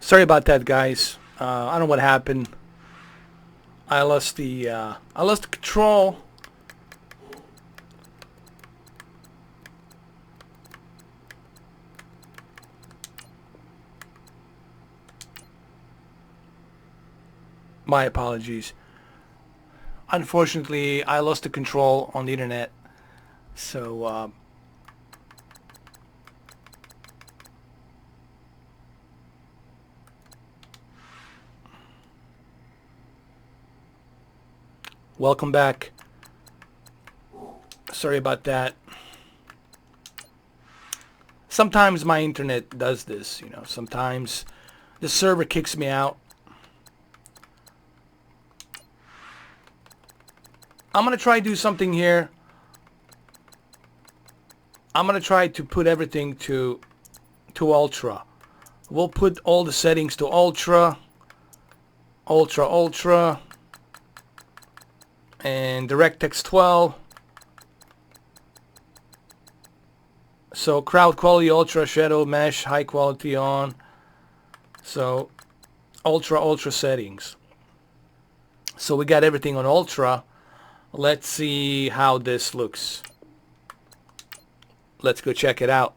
Sorry about that, guys. I don't know what happened. I lost the control. My apologies. Unfortunately, I lost the control on the internet. So, welcome back. Sorry about that. Sometimes my internet does this, you know. Sometimes the server kicks me out. I'm going to try to do something here. I'm going to try to put everything to ultra. We'll put all the settings to ultra, ultra, and DirectX 12. So crowd quality, ultra, shadow, mesh, high quality on. So ultra settings. So we got everything on ultra. Let's see how this looks. Let's go check it out.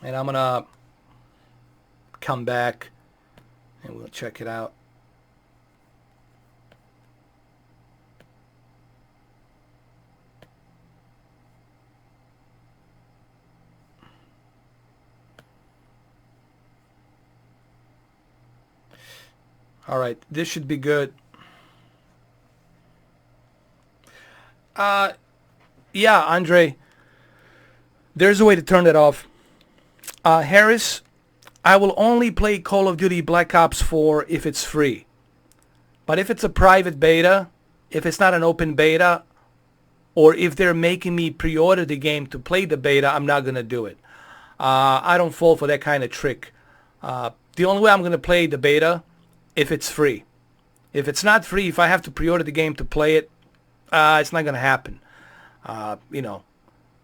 And I'm gonna come back and we'll check it out. All right, this should be good. Yeah, Andre, there's a way to turn that off. Harris, I will only play Call of Duty Black Ops 4 if it's free. But if it's a private beta, if it's not an open beta, or if they're making me pre-order the game to play the beta, I'm not going to do it. I don't fall for that kind of trick. The only way I'm going to play the beta if it's free. If it's not free, if I have to pre-order the game to play it, it's not going to happen. You know,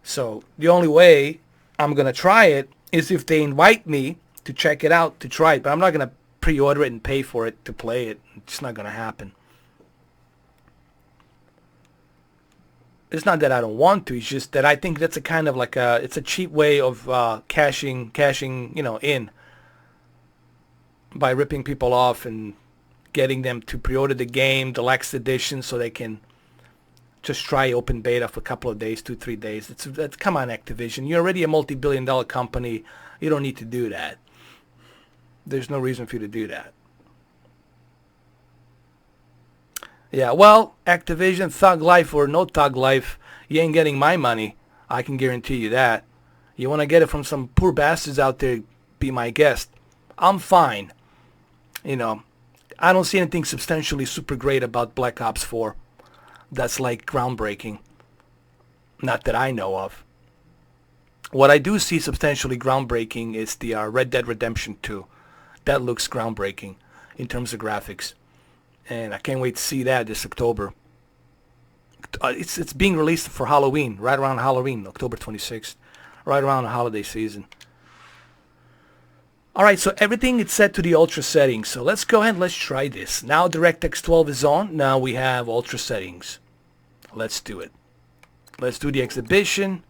so the only way I'm going to try it is if they invite me to check it out, to try it. But I'm not going to pre-order it and pay for it to play it. It's not going to happen. It's not that I don't want to. It's just that I think that's a kind of like it's a cheap way of cashing, you know, in by ripping people off and getting them to pre-order the game, deluxe edition, so they can just try open beta for a couple of days, 2-3 days. That's come on, Activision. You're already a multi-billion-dollar company. You don't need to do that. There's no reason for you to do that. Yeah, well, Activision, Thug Life or no Thug Life, you ain't getting my money. I can guarantee you that. You want to get it from some poor bastards out there, be my guest. I'm fine. You know, I don't see anything substantially super great about Black Ops 4. That's like groundbreaking. Not that I know of. What I do see substantially groundbreaking is the Red Dead Redemption 2. That looks groundbreaking in terms of graphics. And I can't wait to see that this October. It's being released for Halloween, right around Halloween, October 26th, right around the holiday season. All right, so everything is set to the ultra settings. So let's go ahead and let's try this. Now DirectX 12 is on. Now we have ultra settings. Let's do it. Let's do the exhibition.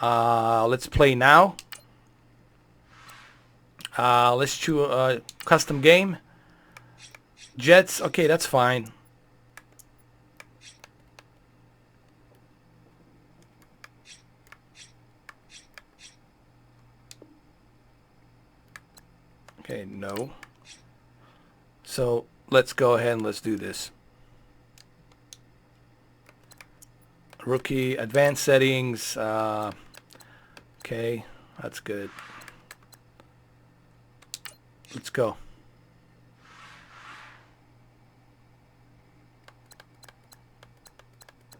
Let's play now. Let's choose custom game. Jets, okay, that's fine. Okay, no. So let's go ahead and let's do this. Rookie, advanced settings. Okay, that's good. Let's go.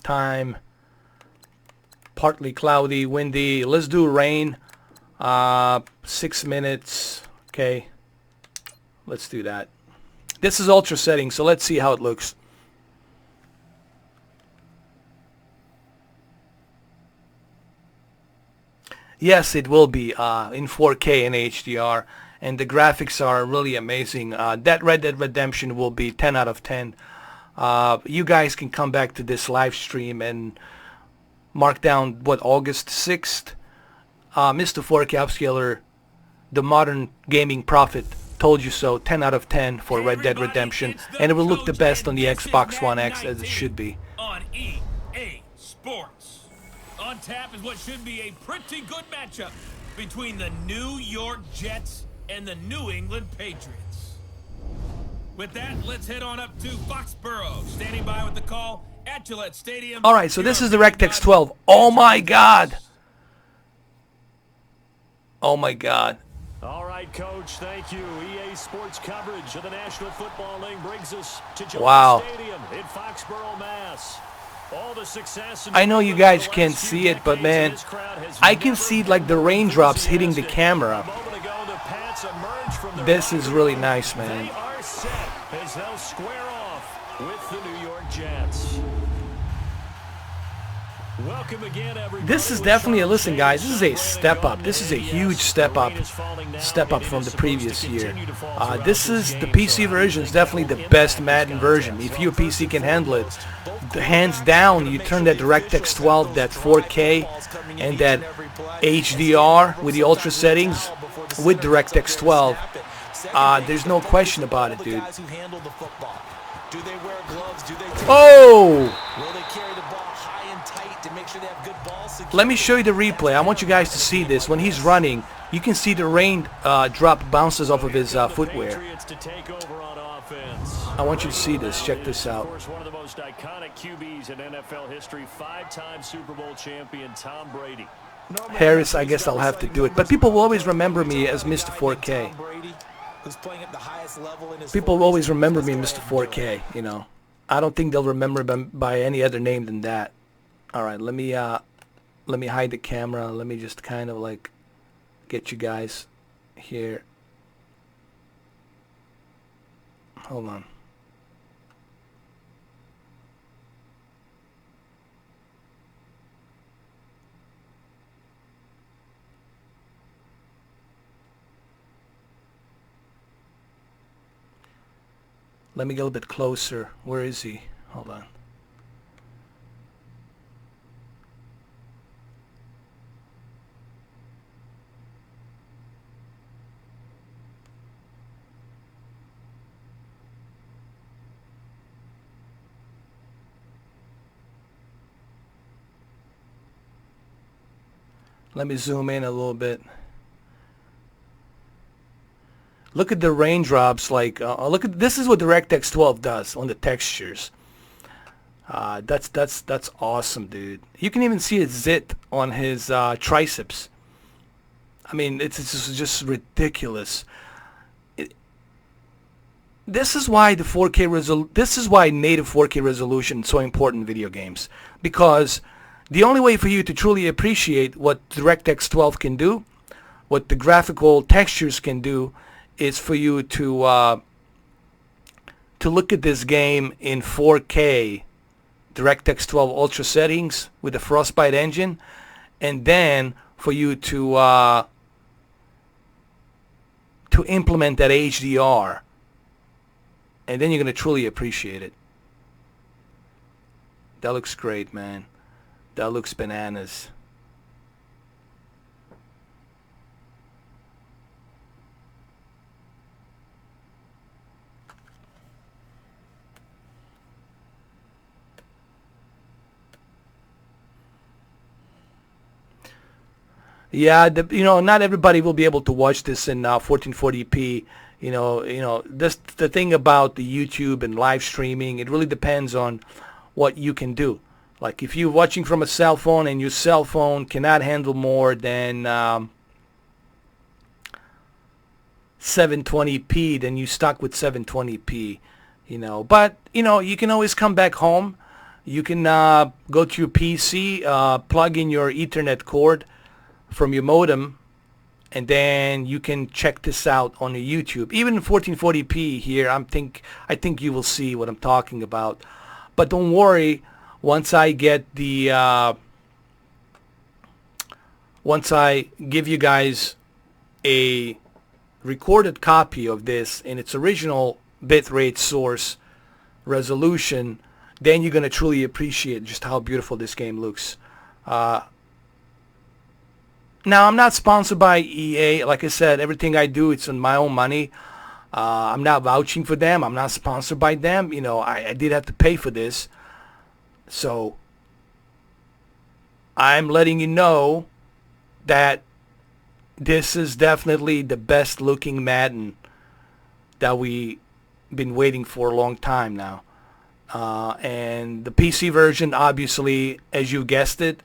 Time. Partly cloudy, windy. Let's do rain. 6 minutes. Okay. Let's do that. This is ultra setting, so let's see how it looks. Yes, it will be in 4K and HDR, and the graphics are really amazing. That Red Dead Redemption will be 10 out of 10. You guys can come back to this live stream and mark down, what, August 6th? Mr. 4K Upscaler, the modern gaming prophet, told you so. 10 out of 10 for Red Dead Redemption, and it will look the best on the Xbox One X as it should be. On EA Sports. On tap is what should be a pretty good matchup between the New York Jets and the New England Patriots. With that, let's head on up to Foxborough, standing by with the call at Gillette Stadium. All right, so this is the DirectX 12. Oh my God! Oh my God! All right, Coach, thank you. EA Sports coverage of the National Football League brings us to Wow. Gillette Stadium in Foxborough, Mass. All the success I know you guys can't see it, but man, I can see like the raindrops hitting the camera. This is really nice, man. They are set as they'll square off with the New York Jets. Welcome again, everybody. This is definitely a listen, guys. This is a step up. This is a huge step up from the previous year. This is the PC version. Is definitely the best Madden version. If your PC can handle it, hands down, you turn that DirectX 12, that 4K, and that HDR with the ultra settings with DirectX 12. There's no question about it, dude. Oh! Let me show you the replay. I want you guys to see this. When he's running, you can see the rain drop bounces off of his footwear. I want you to see this. Check this out. One of the most iconic QBs in NFL history, 5-time Super Bowl champion Tom Brady. Harris, I guess I'll have to do it. But people will always remember me as Mr. 4K. People will always remember me, Mr. 4K, you know. I don't think they'll remember him by any other name than that. All right, let me hide the camera. Let me just kind of like get you guys here. Hold on. Let me get a little bit closer. Where is he? Hold on. Let me zoom in a little bit. Look at the raindrops. Like, look at this is what DirectX 12 does on the textures. That's awesome, dude. You can even see a zit on his triceps. I mean, it's just ridiculous. This is why the 4K this is why native 4K resolution is so important in video games, because the only way for you to truly appreciate what DirectX 12 can do, what the graphical textures can do, is for you to look at this game in 4K, DirectX 12 Ultra settings with the Frostbite engine, and then for you to implement that HDR, and then you're going to truly appreciate it. That looks great, man. That looks bananas. Yeah, you know, not everybody will be able to watch this in 1440p. You know, this the thing about the YouTube and live streaming. It really depends on what you can do. Like if you're watching from a cell phone and your cell phone cannot handle more than 720p, then you're stuck with 720p. You know, but you know, you can always come back home. You can go to your PC, plug in your Ethernet cord from your modem, and then you can check this out on your YouTube. Even in 1440p here, I think you will see what I'm talking about. But don't worry, once I get the once I give you guys a recorded copy of this in its original bitrate source resolution, then you're going to truly appreciate just how beautiful this game looks. Now, I'm not sponsored by EA. Like I said, everything I do, it's on my own money. I'm not vouching for them. I'm not sponsored by them. You know, I did have to pay for this. So, I'm letting you know that this is definitely the best looking Madden that we've been waiting for a long time now. And the PC version, obviously, as you guessed it,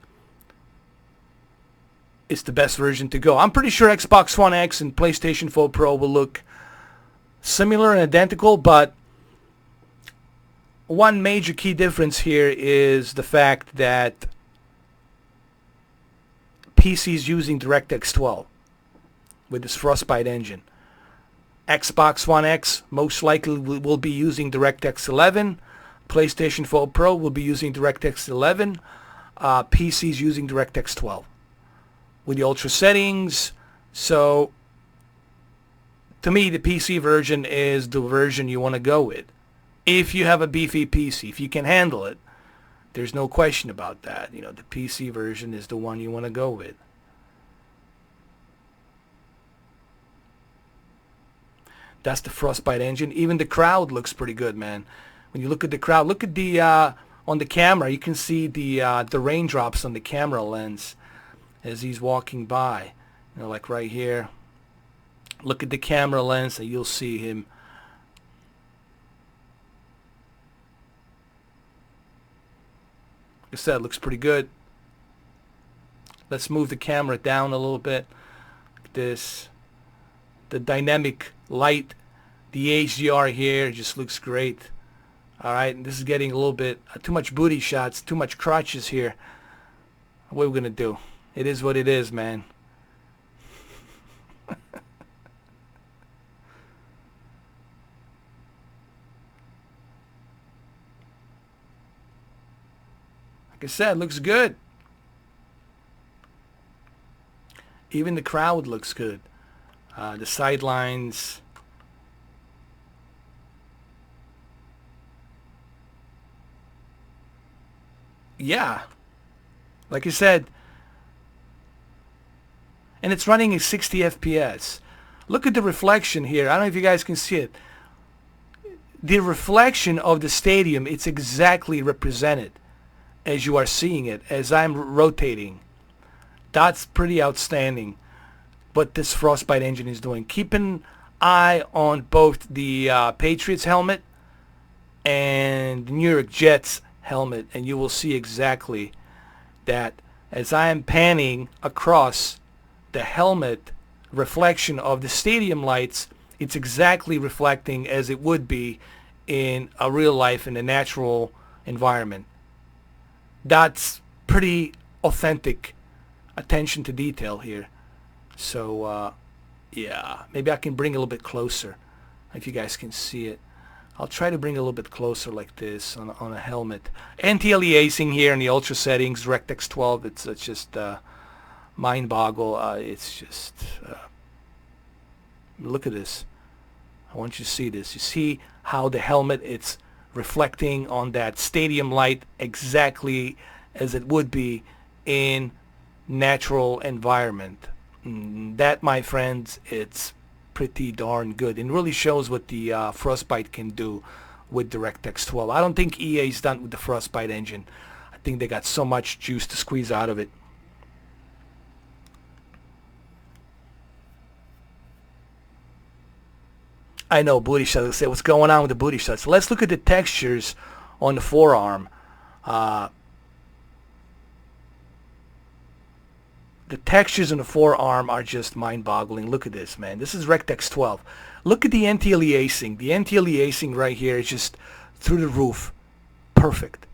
is the best version to go. I'm pretty sure Xbox One X and PlayStation 4 Pro will look similar and identical, but one major key difference here is the fact that PC is using DirectX 12 with this Frostbite engine. Xbox One X most likely will be using DirectX 11. PlayStation 4 Pro will be using DirectX 11. PC is using DirectX 12 with the ultra settings. So to me, the PC version is the version you want to go with. If you have a beefy PC, if you can handle it, there's no question about that. You know, the PC version is the one you want to go with. That's the Frostbite engine. Even the crowd looks pretty good, man. When you look at the crowd, look at the on the camera. You can see the raindrops on the camera lens as he's walking by. You know, like right here. Look at the camera lens, and you'll see him. Like I said, looks pretty good. Let's move the camera down a little bit. Like this. The dynamic light, the HDR here just looks great. Alright, this is getting a little bit too much booty shots, too much crotches here. What are we gonna do? It is what it is, man. Like I said, looks good. Even the crowd looks good. The sidelines. Yeah. Like I said. And it's running at 60 FPS. Look at the reflection here. I don't know if you guys can see it. The reflection of the stadium, it's exactly represented as you are seeing it, as I'm rotating. That's pretty outstanding what this Frostbite engine is doing. Keep an eye on both the Patriots helmet and the New York Jets helmet, and you will see exactly that as I am panning across the helmet reflection of the stadium lights, it's exactly reflecting as it would be in a real life, in a natural environment. That's pretty authentic attention to detail here. So yeah, maybe I can bring it a little bit closer if you guys can see it. I'll try to bring it a little bit closer like this on a helmet. Anti-aliasing here in the ultra settings, DirectX 12, it's just mind boggle. It's just look at this. I want you to see this. You see how the helmet, it's reflecting on that stadium light exactly as it would be in natural environment. That, my friends, it's pretty darn good, and really shows what the Frostbite can do with DirectX 12. I don't think EA's done with the Frostbite engine. I think they got so much juice to squeeze out of it. I know, booty shots. Say, what's going on with the booty shots? Let's look at the textures on the forearm. The textures on the forearm are just mind-boggling. Look at this, man. This is DirectX 12. Look at the anti-aliasing. The anti-aliasing right here is just through the roof. Perfect.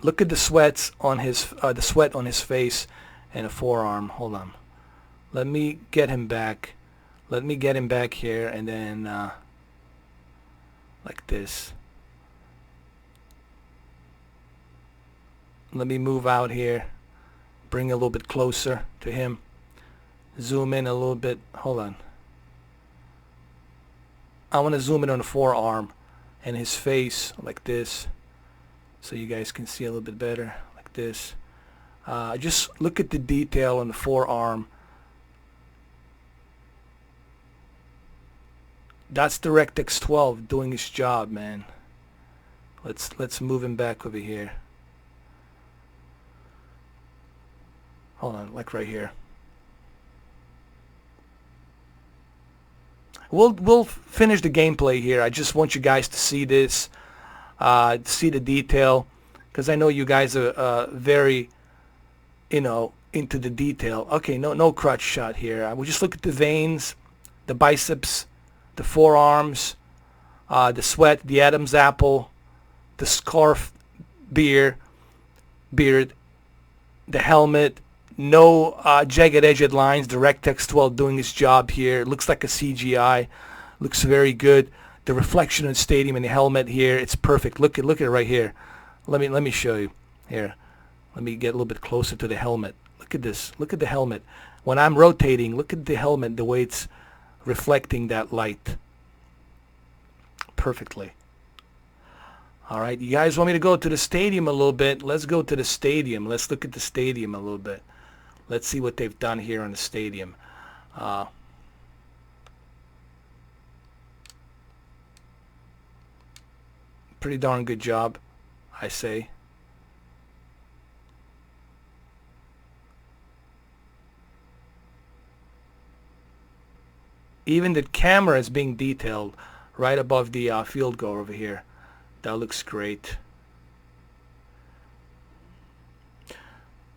Look at the sweats on his the sweat on his face and the forearm. Hold on. Let me get him back. Let me get him back here, and then like this. Let me move out here, bring a little bit closer to him, zoom in a little bit. Hold on. I want to zoom in on the forearm and his face like this, so you guys can see a little bit better, like this. Just look at the detail on the forearm. That's DirectX 12 doing its job, man. Let's move him back over here. Hold on, like right here. We'll finish the gameplay here. I just want you guys to see this, see the detail, because I know you guys are very, you know, into the detail. Okay, no crotch shot here. I will just look at the veins, the biceps, the forearms, the sweat, the Adam's apple, the scarf, beard, the helmet. No jagged edged lines. DirectX 12 doing its job here. It looks like a CGI. Looks very good. The reflection in the stadium and the helmet here, it's perfect. Look at it right here. Let me show you here. Let me get a little bit closer to the helmet. Look at this. Look at the helmet. When I'm rotating, look at the helmet, the way it's reflecting that light perfectly. All right, you guys want me to go to the stadium a little bit? Let's go to the stadium. Let's look at the stadium a little bit. Let's see what they've done here in the stadium. Pretty darn good job, I say. Even the camera is being detailed right above the field goal over here. That looks great.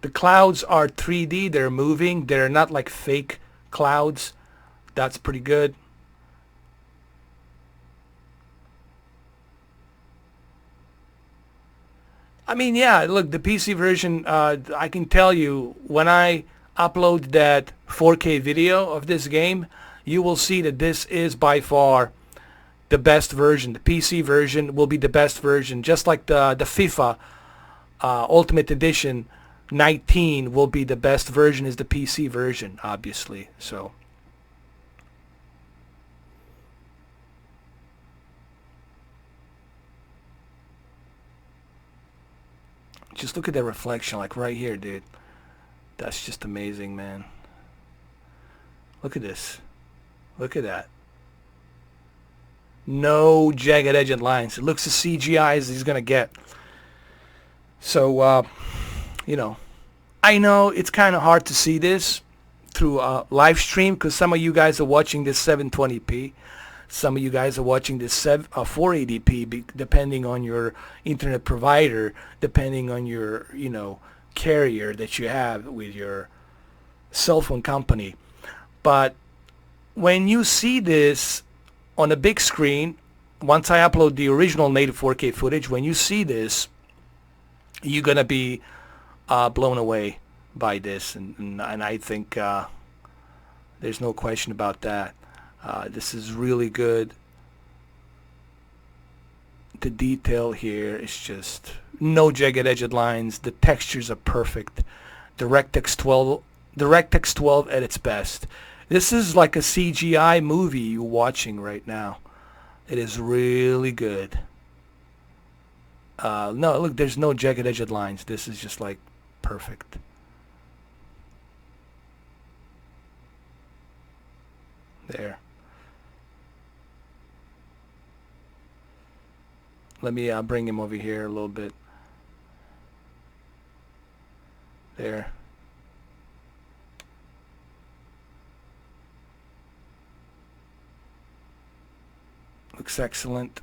The clouds are 3D. They're moving. They're not like fake clouds. That's pretty good. I mean, yeah, look, the PC version, I can tell you, when I upload that 4K video of this game, you will see that this is by far the best version. The PC version will be the best version, just like the FIFA Ultimate Edition 19 will be the best version is the PC version, obviously. So just look at the reflection, like right here, dude. That's just amazing, man. Look at this. Look at that. No jagged edged lines. It looks as CGI as he's gonna get. So you know, I know it's kind of hard to see this through a live stream because some of you guys are watching this 720p. Some of you guys are watching this 480p, depending on your internet provider, depending on your, you know, carrier that you have with your cell phone company. But when you see this on a big screen, once I upload the original native 4K footage, when you see this, you're gonna be blown away by this, and I think there's no question about that. This is really good. The detail here is just no jagged edged lines. The textures are perfect. DirectX 12 at its best. This is like a CGI movie you're watching right now. It is really good. No, look, there's no jagged edged lines. This is just like perfect. There. Let me bring him over here a little bit. There. Looks excellent.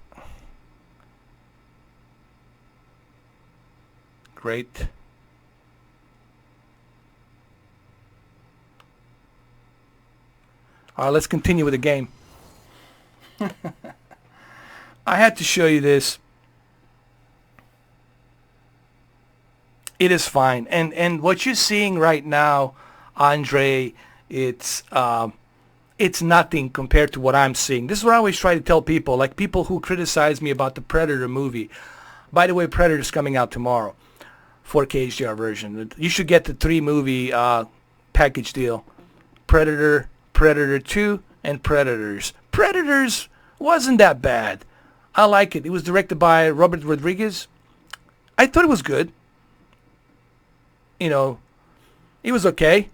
Great. All right, let's continue with the game. I had to show you this. It is fine. And what you're seeing right now, Andre, it's it's nothing compared to what I'm seeing. This is what I always try to tell people, like people who criticize me about the Predator movie. By the way, Predator's coming out tomorrow, 4K HDR version. You should get the 3-movie package deal. Predator, Predator 2, and Predators. Predators wasn't that bad. I like it. It was directed by Robert Rodriguez. I thought it was good. You know, it was okay.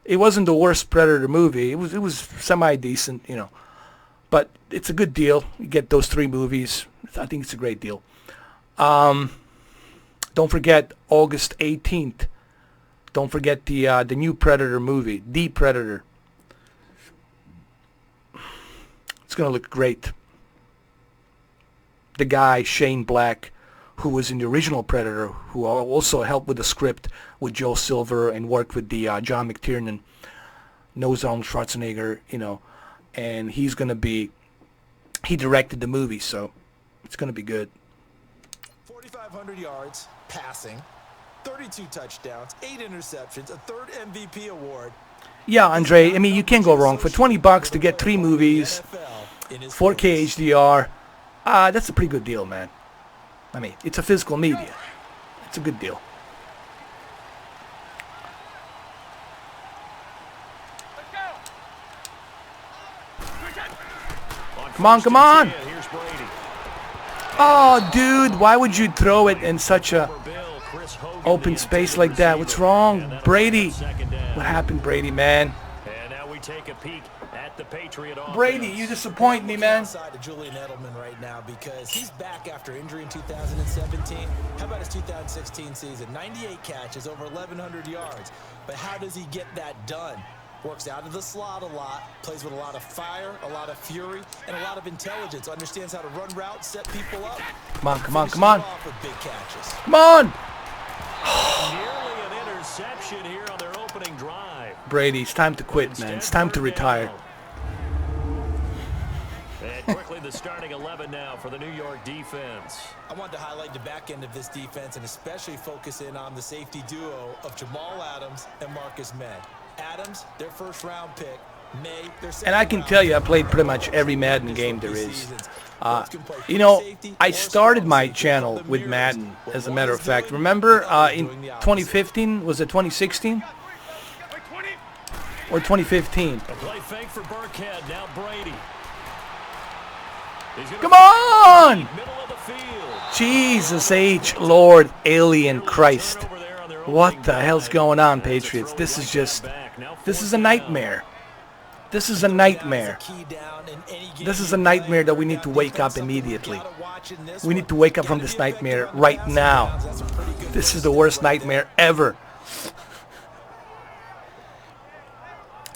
It wasn't the worst Predator movie. It was semi-decent, you know. But it's a good deal. You get those 3 movies. I think it's a great deal. Don't forget August 18th. Don't forget the new Predator movie, The Predator. It's going to look great. The guy, Shane Black, who was in the original Predator, who also helped with the script with Joe Silver and worked with the John McTiernan, knows Arnold Schwarzenegger, you know, and he directed the movie, so it's going to be good. 4,500 yards passing, 32 touchdowns, 8 interceptions, a 3rd MVP award. Yeah, Andre, I mean, you can't go wrong. For $20 to get 3 movies, 4K HDR, that's a pretty good deal, man. I mean, it's a physical media. It's a good deal. Come on, come on. Oh, dude, why would you throw it in such a open space like that? What's wrong? Brady. What happened, Brady, man? And now we take a peek at the Patriot offense. Brady, you disappoint me, man. Side to Julian Edelman right now because he's back after injury in 2017. How about his 2016 season? 98 catches, over 1,100 yards. But how does he get that done? Works out of the slot a lot, plays with a lot of fire, a lot of fury, and a lot of intelligence. Understands how to run routes, set people up. Come on, come on, come on. Off with big catches. Come on. Nearly an interception here on their opening drive. Brady, it's time to quit, man. It's time to retire. And quickly the starting 11 now for the New York defense. I wanted to highlight the back end of this defense and especially focus in on the safety duo of Jamal Adams and Marcus May. Adams, their 1st-round pick. May, their 2nd. And I can tell you, I played pretty much every Madden game there is. You know, I started my channel with Madden, as a matter of fact. Remember in 2015, was it 2016? Or 2015? A play fake for Burkhead, now Brady. Come on! Jesus H. Lord Alien Christ. What the hell's going on, Patriots? This is a nightmare. This is a nightmare. This is a nightmare that we need to wake up immediately. We need to wake up from this nightmare right now. This is the worst nightmare ever.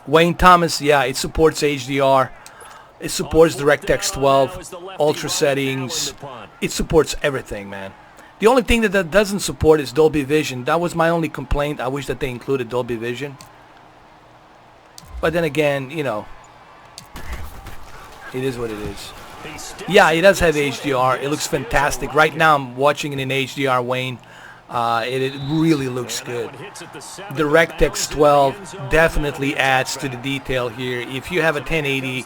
Wayne Thomas, yeah, it supports HDR. It supports DirectX 12, Ultra settings. It supports everything, man. The only thing that doesn't support is Dolby Vision. That was my only complaint. I wish that they included Dolby Vision. But then again, you know, it is what it is. Yeah, it does have HDR. It looks fantastic. Right now I'm watching it in HDR, Wayne. It really looks good. DirectX 12 definitely adds to the detail here. If you have a 1080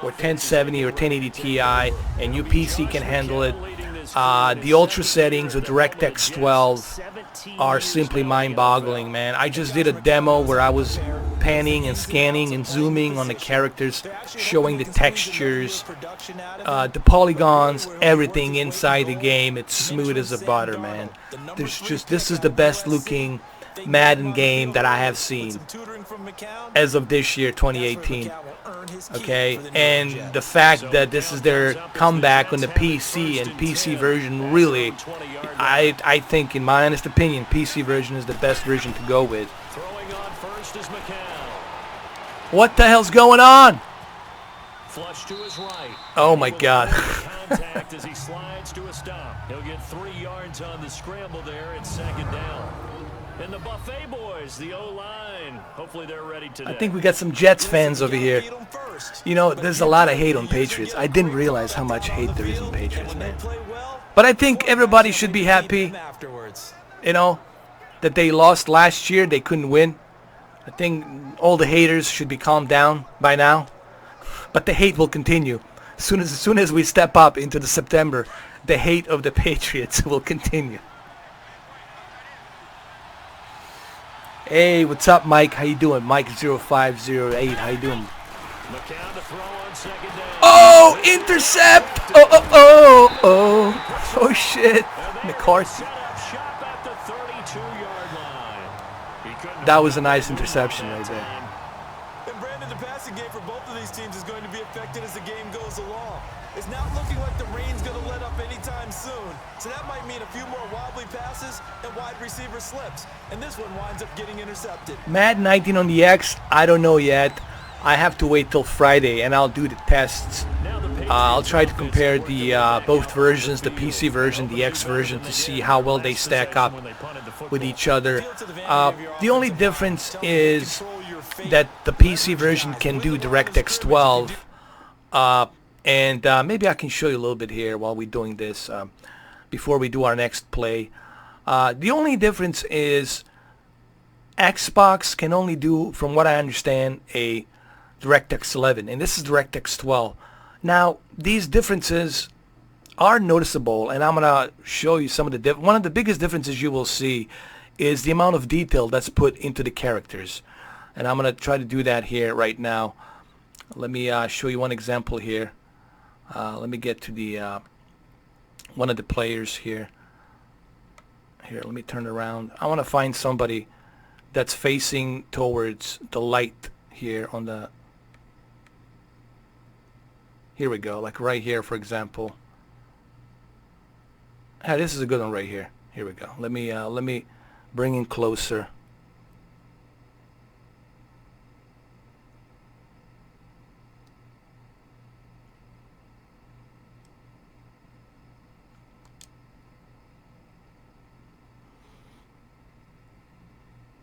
or 1070 or 1080 Ti and your PC can handle it, the ultra settings of DirectX 12 are simply mind-boggling, man. I just did a demo where I was panning and scanning and zooming on the characters, showing the textures, the polygons, everything inside the game. It's smooth as a butter, man. This is the best looking Madden game that I have seen as of this year, 2018. Okay, and the fact that this is their comeback on the PC and PC version, really, I think, in my honest opinion, PC version is the best version to go with. What the hell's going on? Oh my God. Contact as he slides to a stop. He'll get 3 yards on the scramble there at 2nd down. And the Buffet boys, the O-line, hopefully they're ready today. I think we got some Jets fans over here. You know, there's a lot of hate on Patriots. I didn't realize how much hate there is on Patriots, man. But I think everybody should be happy, you know, that they lost last year. They couldn't win. I think all the haters should be calmed down by now. But the hate will continue. As soon as we step up into the September, the hate of the Patriots will continue. Hey, what's up, Mike? How you doing? Mike0508. How you doing? McCown to throw on second down. Oh, intercept! Oh, shit. McCarthy. Set up shop at the 32-yard line. He couldn't That was a nice interception right there. time. And Brandon, the passing game for both of these teams is going to be affected as the game goes along. It's not looking like the rain's going to let up anytime soon. So that might mean a few more wobbly passes and wide receiver slips. And this one winds up getting intercepted. Madden 19 on the X, I don't know yet. I have to wait till Friday and I'll do the tests. I'll try to compare the both versions, the PC version, the X version, to see how well they stack up with each other. The only difference is that the PC version can do DirectX 12, and maybe I can show you a little bit here while we're doing this before we do our next play. The only difference is Xbox can only do, from what I understand, a DirectX 11, and this is DirectX 12. Now, these differences are noticeable, and I'm gonna show you some of the one of the biggest differences you will see is the amount of detail that's put into the characters, and I'm gonna try to do that here right now. Let me show you one example here. Let me get to the one of the players here. Here, let me turn around. I want to find somebody that's facing towards the light here on the. Here we go, like right here, for example. Ah, this is a good one right here. Here we go. Let me bring in closer.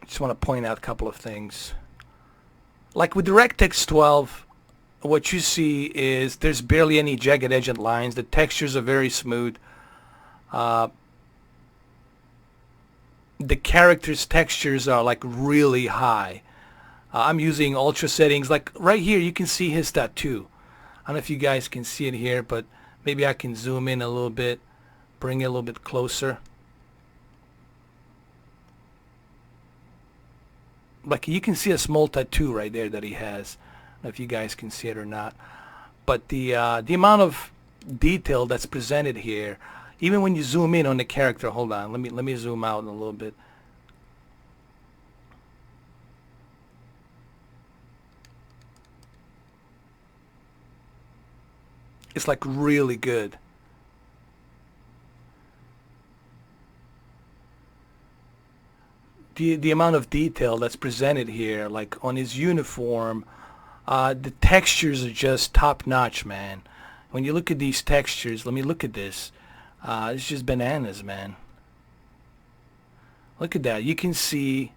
Just want to point out a couple of things. Like with DirectX 12, what you see is there's barely any jagged edge and lines. The textures are very smooth. The characters' textures are like really high. I'm using ultra settings. Like right here, you can see his tattoo. I don't know if you guys can see it here, but maybe I can zoom in a little bit, bring it a little bit closer. Like you can see a small tattoo right there that he has. I don't know if you guys can see it or not, but the amount of detail that's presented here, even when you zoom in on the character. Hold on, let me zoom out a little bit. It's like really good. The amount of detail that's presented here, like on his uniform, the textures are just top notch, man. When you look at these textures, let me look at this. It's just bananas, man. Look at that. You can see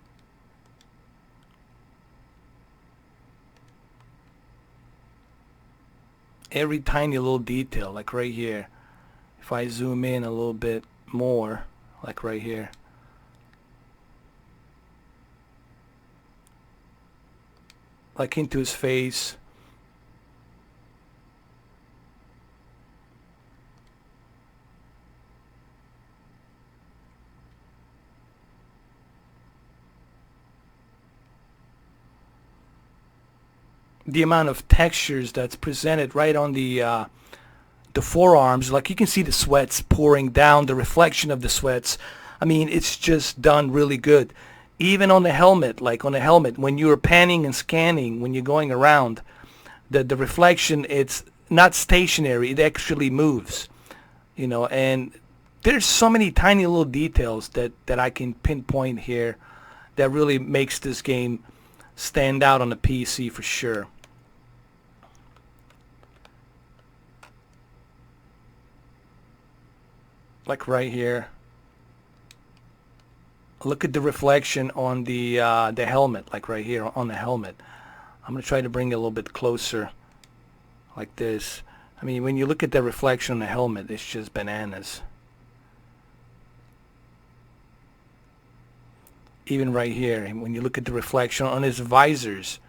every tiny little detail, like right here. If I zoom in a little bit more, like right here. Like into his face. The amount of textures that's presented right on the forearms, like you can see the sweats pouring down, the reflection of the sweats. I mean, it's just done really good. Even on the helmet, like on the helmet, when you're panning and scanning, when you're going around, the reflection, it's not stationary, it actually moves, you know. And there's so many tiny little details that I can pinpoint here that really makes this game stand out on the PC for sure. Like right here. Look at the reflection on the helmet, like right here on the helmet. I'm gonna try to bring it a little bit closer, like this. I mean, when you look at the reflection on the helmet, it's just bananas. Even right here, when you look at the reflection on his visors,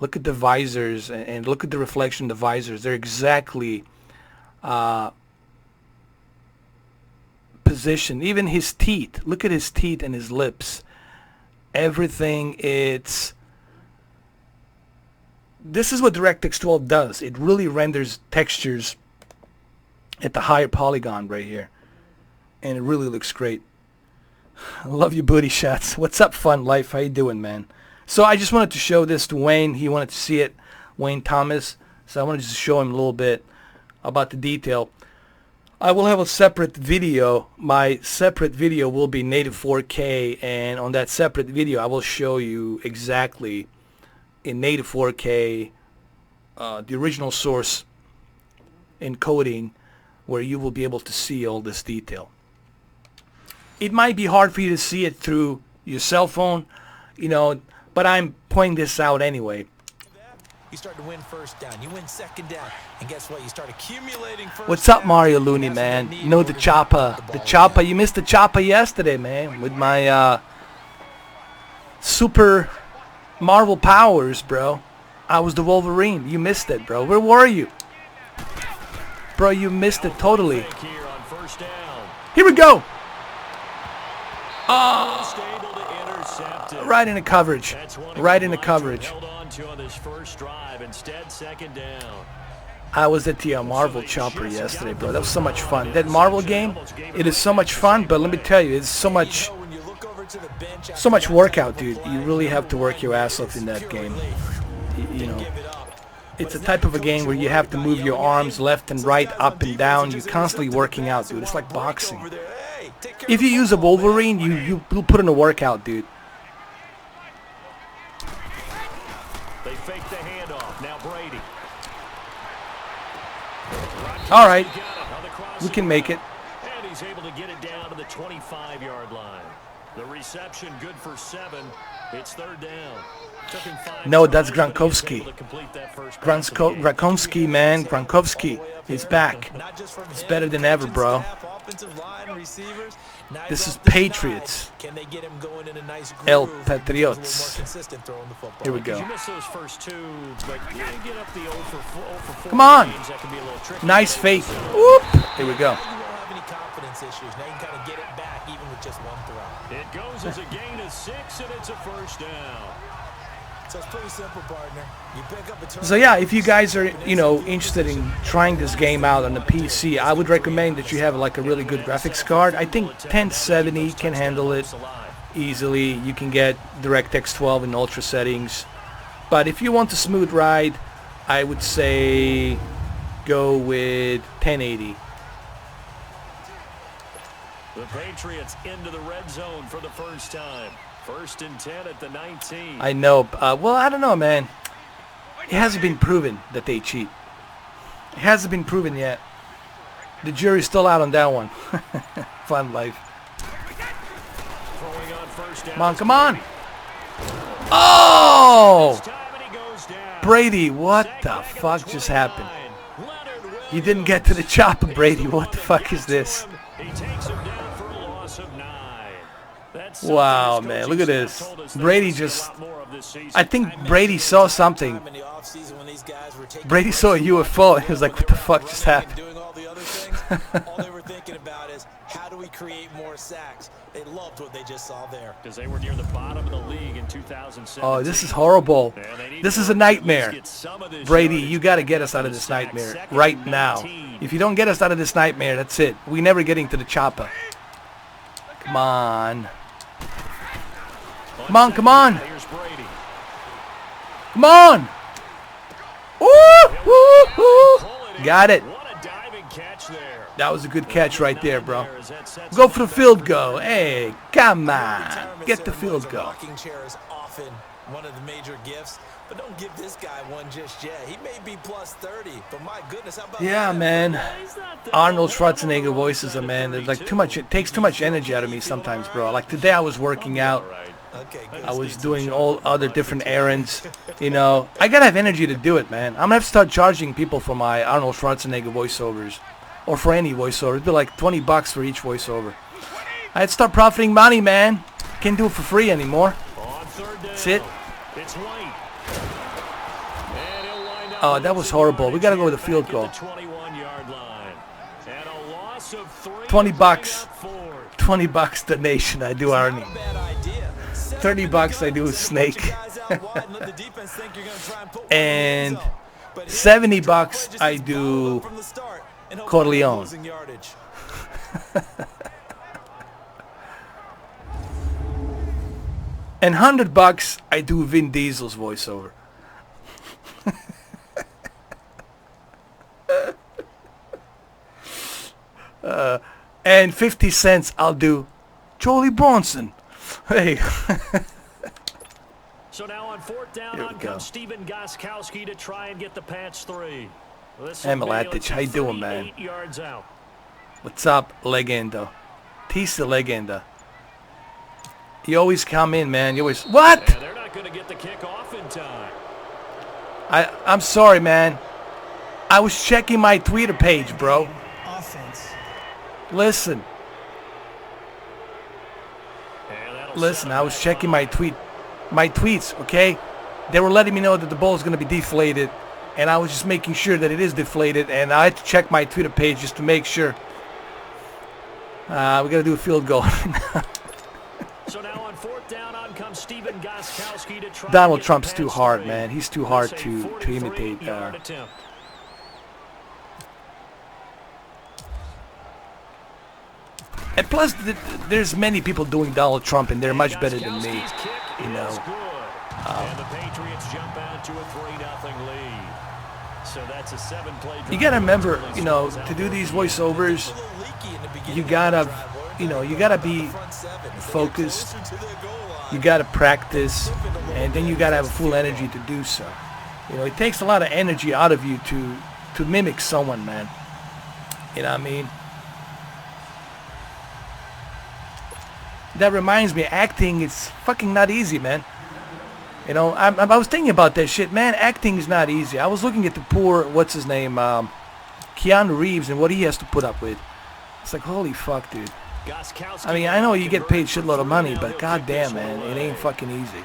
Look at the visors and look at the reflection of the visors. They're exactly positioned. Even his teeth. Look at his teeth and his lips. Everything, this is what DirectX 12 does. It really renders textures at the higher polygon right here. And it really looks great. I love your booty shots. What's up, Fun Life? How you doing, man? So I just wanted to show this to Wayne. He wanted to see it, Wayne Thomas. So I wanted to just show him a little bit about the detail. I will have a separate video. My separate video will be native 4K, and on that separate video I will show you exactly in native 4K the original source encoding, where you will be able to see all this detail. It might be hard for you to see it through your cell phone, you know, but I'm pointing this out anyway. You start to win first down, you win second down, and guess what? You start accumulating first What's up, downs. Mario Looney, man? You know the chopper. The chopper. You missed the chopper yesterday, man, with my super Marvel powers, bro. I was the Wolverine. You missed it, bro. Where were you? Bro, you missed it totally. Here on first down. Here we go. Almost able to intercept it. Right in the coverage. That's one Right in the Elijah coverage. held on to on this first drive. Instead, second down. I was at the Marvel chopper yesterday, bro. That was so much fun. That Marvel game, it is so much fun, but let me tell you, it's so much workout, dude. You really have to work your ass off in that game. You know, it's a type of a game where you have to move your arms left and right, up and down. You're constantly working out, dude. It's like boxing. If you use a Wolverine, you'll put in a workout, dude. They fake the handoff. Now Brady. All right, we can make it. And he's able to get it down to the 25-yard line. The reception good for 7. It's third down. Took him 5 No, that's tries, but he was Gronkowski. able to complete that first pass of the game. Gronkowski, man. Gronkowski is back. It's better than ever, bro. This is Patriots. El Patriots. Here we go. You miss those first 2, but you get up the 0 for 4 Come on. games, that can be a little tricky. Nice fake. Whoop. Here we go. You won't have any confidence issues. Now you can kind of get it back even with just one throw. It goes as a gain of 6, and it's a first down. So it's pretty simple, partner. You pick up a turn. So yeah, if you guys are, you know, interested in trying this game out on the PC, I would recommend that you have like a really good graphics card. I think 1070 can handle it easily. You can get DirectX 12 in ultra settings. But if you want a smooth ride, I would say go with 1080. The Patriots into the red zone for the first time. 1st and 10 at the 19. I know. Well, I don't know, man. It hasn't been proven that they cheat. It hasn't been proven yet. The jury's still out on that one. Fun Life. Throwing on first down. Come on, come on. Oh! Brady, what the fuck just happened? You didn't get to the chopper, Brady. What the fuck is this? He takes him down for a loss of 9. Wow, man, look at this. Brady just, I think Brady saw something. Brady saw a UFO and he was like, what the fuck just happened? All they were thinking about is, how do we create more sacks? They loved what they just saw there. Because they were near the bottom of the league in 2007. Oh, this is horrible. This is a nightmare. Brady, you got to get us out of this nightmare right now. If you don't get us out of this nightmare, that's it. We're never getting to the chopper. Come on. Come on, come on. Come on. Ooh, ooh, ooh. Got it. That was a good catch right there, bro. Go for the field goal. Hey, come on. Get the field goal. Rocking chair is often one of the major gifts, but don't give this guy one just yet. He may be plus 30, but my goodness, how about Yeah, that? man. Arnold Schwarzenegger voices, man. They're like too much. It takes too much energy out of me sometimes, bro. Like today, I was working out. Okay, good. I was doing all other different errands. You know, I gotta have energy to do it, man. I'm gonna have to start charging people for my Arnold Schwarzenegger voiceovers, or for any voiceover. It'd be like $20 for each voiceover. I had to start profiting money, man. Can't do it for free anymore. That's it. It's White. Oh, that was horrible. We got to go with a field goal. 21-yard line. And a loss of 3. $20. $20 donation. I do Arnie. Not a bad idea. $30 I do Snake. Guys out wide and let the defense think you're gonna try and put one And in the zone. But here, $70 just I follow do up from the start and hope Corleone. for losing yardage. And $100 I do Vin Diesel's voiceover. And 50 cents I'll do Charlie Bronson. Hey. So now on 4th down, Here we on go. comes Stephen Gostkowski to try and get the patch 3. This Hey, will be, Milatich, let's how you see, doing, man? 38 yards out. What's up, Legenda? Tisa Legenda. You always come in, man. You always... What? And they're not going to get the kick off in time. I'm sorry, man. I was checking my Twitter page, bro. Offense. Listen. And that'll Listen, set I up was that checking line. my tweets, okay? They were letting me know that the ball is going to be deflated, and I was just making sure that it is deflated, and I had to check my Twitter page just to make sure. We got to do a field goal. So now on 4th down, on comes Stephen Gostkowski to try Donald and get Trump's the too patch hard, 3. man. He's too hard That's a to imitate. 43-yard attempt. And plus, there's many people doing Donald Trump, and they're much better than me. Gostkowski's kick You know. is good. And the Patriots jump out to a 3-0 lead. So that's a 7-play drive. You gotta remember, Really you know, slows out to do the these field. voiceovers, A little leaky in the beginning you of gotta, that drive, Warren. you know, you gotta be Front seven. As they get focused. closer to their goal line, You gotta practice, and then you gotta have full energy to do so. You know, it takes a lot of energy out of you to mimic someone, man. You know what I mean? That reminds me, acting is fucking not easy, man. You know, I was thinking about that shit, man. Acting is not easy. I was looking at the poor, what's his name, Keanu Reeves, and what he has to put up with. It's like, holy fuck, dude. Gostkowski I mean, I know you get paid converted for shitload of 3. money, Now but he'll kick goddamn, this man, one it away. ain't fucking easy.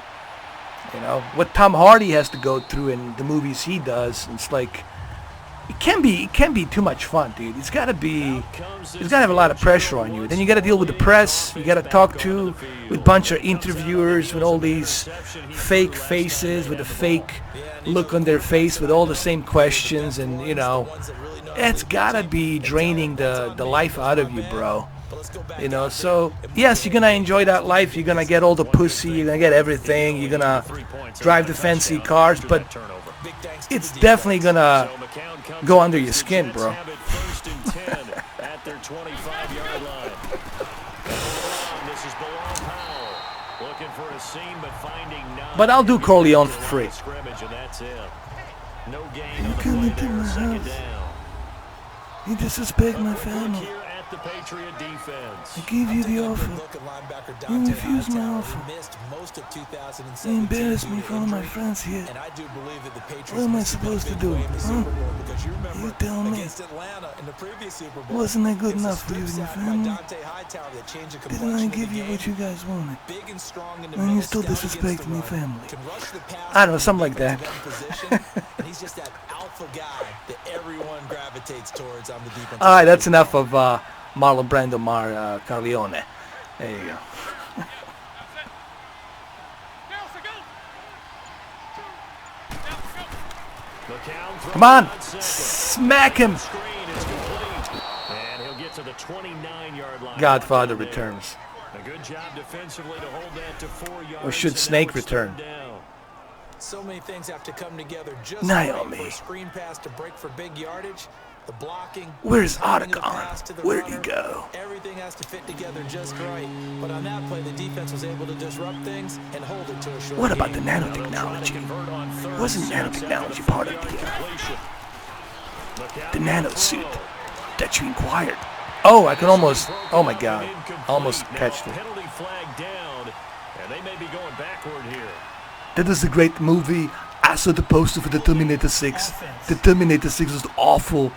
You know what Tom Hardy has to go through in the movies he does. It's like it can be too much fun, dude. It's gotta have a lot of pressure on you. Then you gotta deal with the press. You gotta talk to with a bunch of interviewers with all these fake faces, with a fake look on their face, with all the same questions, and you know, it's gotta be draining the life out of you, bro. You know, so yes, you're gonna enjoy that life. You're gonna get all the pussy. You're gonna get everything. You're gonna drive the fancy cars, but it's definitely gonna go under your skin, bro. First and 10 at their 25-yard line. This is Bilal Powell looking for a seam, but finding none. But I'll do Corleone for free. Scrimmage, and that's it. No gain on the play there. Second down. You disrespect my Look family. here at the Patriot defense. I give you the offer. You refuse my offer. You embarrass me in front of my friends here. And I do believe that the Patriots What am I missed a supposed to big do, play in the huh? Super Bowl because you remember You tell me. against Atlanta in the previous Super Bowl. Wasn't that good it was a enough for you strip and your sack by family? Dante Hightower that changed the Didn't complexion I of the give you game. what you guys wanted? Big and strong in the And middle, you still stout against disrespect the me, run. family. Can rush the pass I don't know, from something like that. defensive end position, and he's just that alpha guy that everyone gravitates towards on the defense. All right, that's enough of Marlon Brando Corleone. There you go. The count throws Come on, on second. smack him. Screen is complete. And he'll get to the 29-yard line. Godfather There. returns. A good job defensively to hold that to 4 yards. Or should and now Snake it's third return? down. So many things have to come together just Naomi. right for a screen pass to break for big yardage. The blocking. Where's the timing of the Otacon? pass to the Where'd he runner. go? Everything has to fit together just right. But on that play, the defense was able to disrupt things and hold it to a short What about gain. the Now they'll try to nanotechnology? convert on third Wasn't and six nanotechnology after part of the the 40-yard completion. Look out The for nano the suit throw. that you inquired? Oh, I can almost. Oh my God, I almost Now, catched it. penalty flag down, and they may be going backward here. That is a great movie. I saw the poster for the Terminator 6. The Terminator 6 was awful.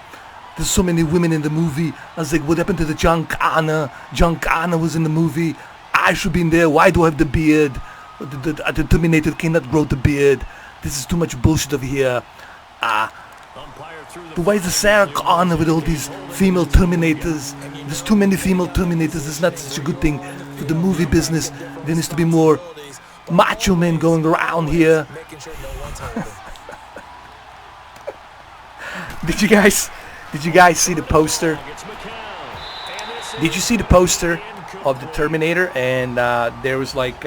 There's so many women in the movie. I was like, what happened to the John Connor? John Connor was in the movie. I should be in there. Why do I have the beard? The Terminator cannot grow the beard. This is too much bullshit over here. But why is the Sarah Connor with all these female Terminators? There's too many female Terminators. It's not such a good thing for the movie business. There needs to be more macho men going around here. Did you guys see the poster? Did you see the poster of the Terminator? And there was like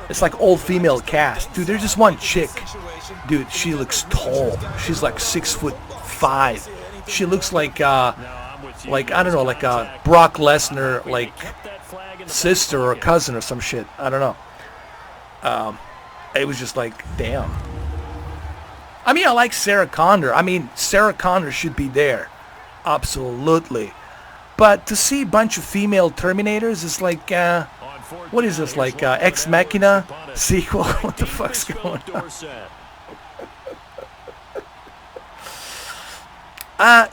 it's like all female cast. Dude, there's just one chick. Dude, she looks tall. She's like 6'5". She looks like I don't know, like a Brock Lesnar like sister or cousin or some shit. I don't know. It was just like, damn. I mean, I like Sarah Connor. I mean, Sarah Connor should be there. Absolutely. But to see a bunch of female Terminators is like, what is this, like Ex Machina sequel? What the fuck's going on?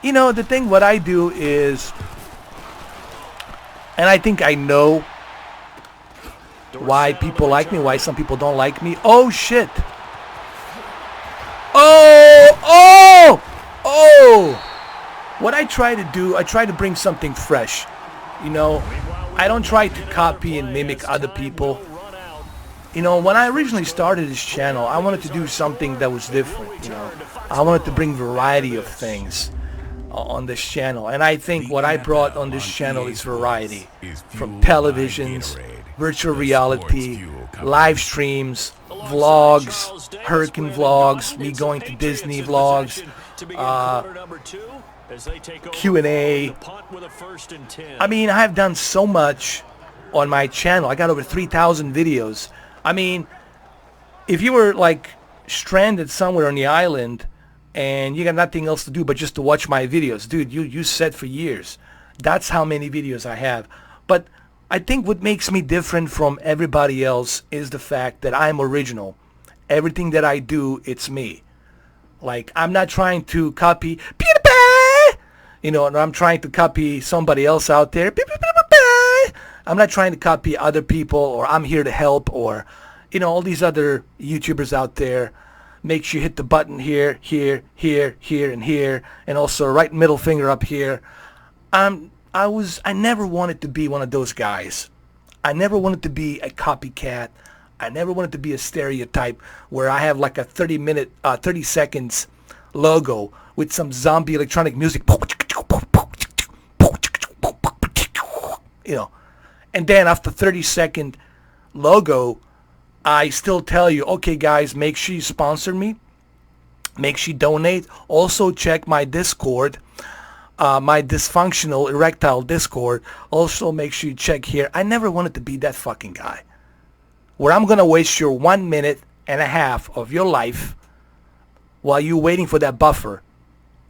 You know, the thing, what I do is, and I think I know why people like me, why some people don't like me. Oh, shit. Oh! What I try to do, I try to bring something fresh. You know, I don't try to copy and mimic other people. You know, when I originally started this channel, I wanted to do something that was different, you know. I wanted to bring variety of things on this channel. And I think what I brought on this channel is variety. From televisions, virtual reality, live streams, vlogs, Hurricane vlogs, me going to Disney vlogs, Q&A. I mean, I've done so much on my channel. I got over 3,000 videos. I mean, if you were like stranded somewhere on the island and you got nothing else to do but just to watch my videos, dude, you set for years. That's how many videos I have. But I think what makes me different from everybody else is the fact that I'm original. Everything that I do, it's me. Like, I'm not trying to copy PewDiePie, you know, and I'm trying to copy somebody else out there. I'm not trying to copy other people, or I'm here to help, or, you know, all these other YouTubers out there. Make sure you hit the button here, here, here, here, and here, and also right middle finger up here. I never wanted to be one of those guys. I never wanted to be a copycat. I never wanted to be a stereotype where I have like a 30 seconds logo with some zombie electronic music. You know, and then after 30-second logo, I still tell you, okay guys, make sure you sponsor me. Make sure you donate. Also check my Discord. My dysfunctional erectile Discord. Also make sure you check here. I never wanted to be that fucking guy where I'm gonna waste your 1.5 minutes of your life while you're waiting for that buffer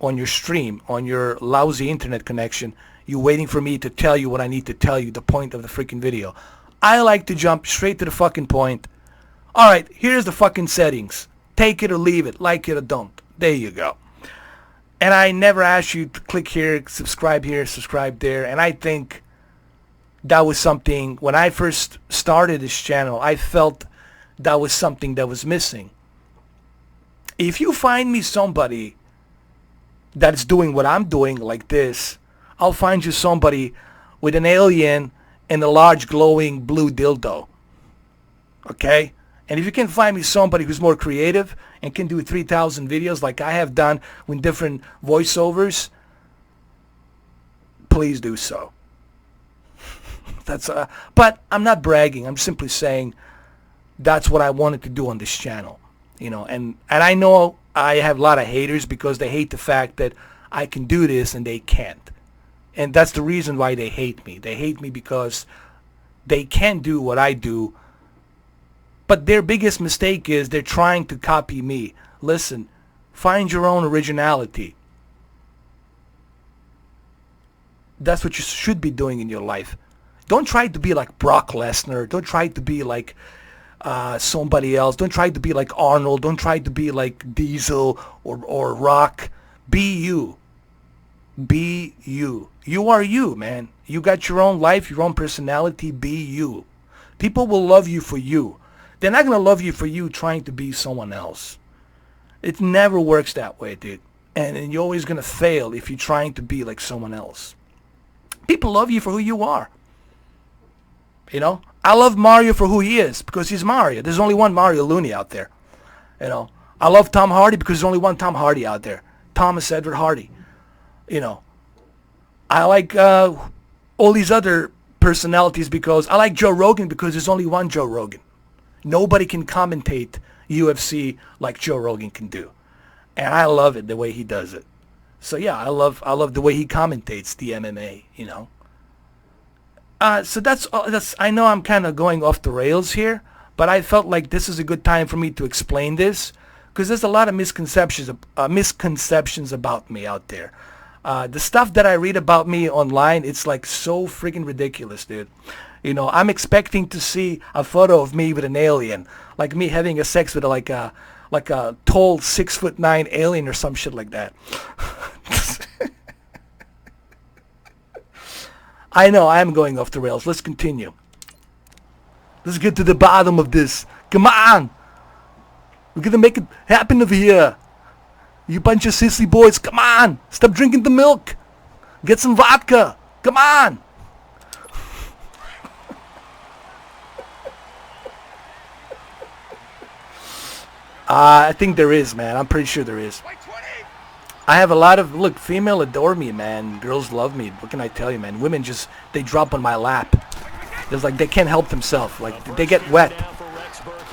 on your stream, on your lousy internet connection. You're waiting for me to tell you what I need to tell you, the point of the freaking video. I like to jump straight to the fucking point. Alright, here's the fucking settings. Take it or leave it, like it or don't. There you go. And I never asked you to click here, subscribe there. And I think that was something, when I first started this channel, I felt that was something that was missing. If you find me somebody that's doing what I'm doing like this, I'll find you somebody with an alien and a large glowing blue dildo. Okay? And if you can find me somebody who's more creative and can do 3,000 videos like I have done with different voiceovers, please do so. But I'm not bragging. I'm simply saying that's what I wanted to do on this channel. You know, and I know I have a lot of haters because they hate the fact that I can do this and they can't. And that's the reason why they hate me. They hate me because they can't do what I do. But their biggest mistake is they're trying to copy me. Listen, find your own originality. That's what you should be doing in your life. Don't try to be like Brock Lesnar. Don't try to be like somebody else. Don't try to be like Arnold. Don't try to be like Diesel or Rock. Be you. Be you. You are you, man. You got your own life, your own personality. Be you. People will love you for you. They're not going to love you for you trying to be someone else. It never works that way, dude. And you're always going to fail if you're trying to be like someone else. People love you for who you are. You know? I love Mario for who he is, because he's Mario. There's only one Mario Looney out there. You know? I love Tom Hardy because there's only one Tom Hardy out there. Thomas Edward Hardy. You know? I like all these other personalities because I like Joe Rogan because there's only one Joe Rogan. Nobody can commentate UFC like Joe Rogan can do. And I love it the way he does it. So yeah, I love the way he commentates the MMA, you know. So that's I know I'm kind of going off the rails here, but I felt like this is a good time for me to explain this because there's a lot of misconceptions about me out there. The stuff that I read about me online, it's like so freaking ridiculous, dude. You know, I'm expecting to see a photo of me with an alien, like me having a sex with like a tall 6'9" alien or some shit like that. I know I am going off the rails. Let's continue. Let's get to the bottom of this. Come on, we're gonna make it happen over here. You bunch of sissy boys, come on! Stop drinking the milk! Get some vodka! Come on! I think there is, man. I'm pretty sure there is. I have a lot of... Look, female adore me, man. Girls love me. What can I tell you, man? Women just... They drop on my lap. It's like they can't help themselves. Like, they get wet.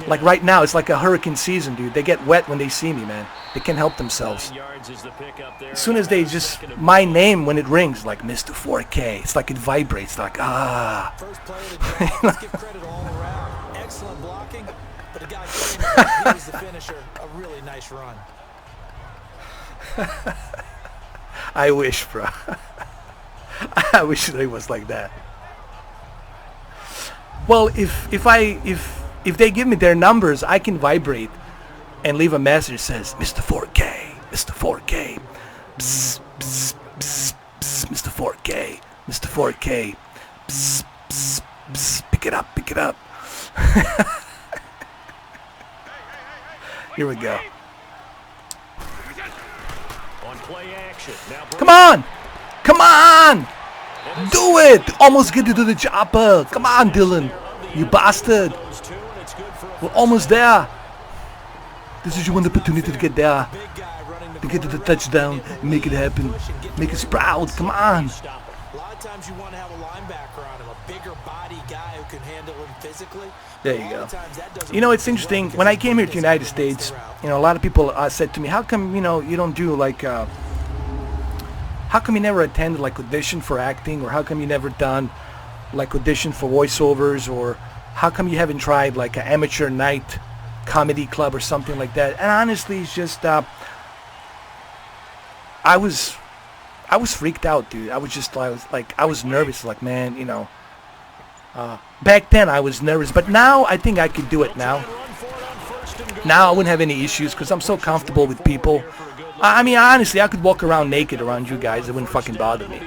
Like right now, it's like a hurricane season, dude. They get wet when they see me, man. They can't help themselves. As soon as they just... My name, when it rings, like Mr. 4K. It's like it vibrates. Like, ah. First play of the game. Let's give credit all around. Excellent blocking. But the guy here's the finisher. A really nice run. I wish, bro. I wish it was like that. Well, if they give me their numbers, I can vibrate and leave a message that says, Mr. 4K, Mr. 4K, bzz, bzz, bzz, bzz, Mr. 4K, Mr. 4K, bzz, bzz, bzz, pick it up, pick it up. Here we go. Come on! Come on! Do it! Almost get into the chopper! Come on, Dylan! You bastard! We're almost there! This is your one opportunity to get there. To get to the touchdown and make it happen. Make us proud. Come on! A lot of times you want to have a linebacker on him, a bigger body guy who can handle him physically. There you go. You know, it's interesting. When I came here to the United States, you know, a lot of people said to me, how come, you know, you don't do like, how come you never attended like audition for acting, or how come you never done like audition for voiceovers, or how come you haven't tried like an amateur night comedy club or something like that? And honestly, it's just, I was freaked out, dude. I was nervous, like, man, you know. Back then I was nervous, but now I think I could do it now. Now I wouldn't have any issues because I'm so comfortable with people. I mean, honestly, I could walk around naked around you guys. It wouldn't fucking bother me.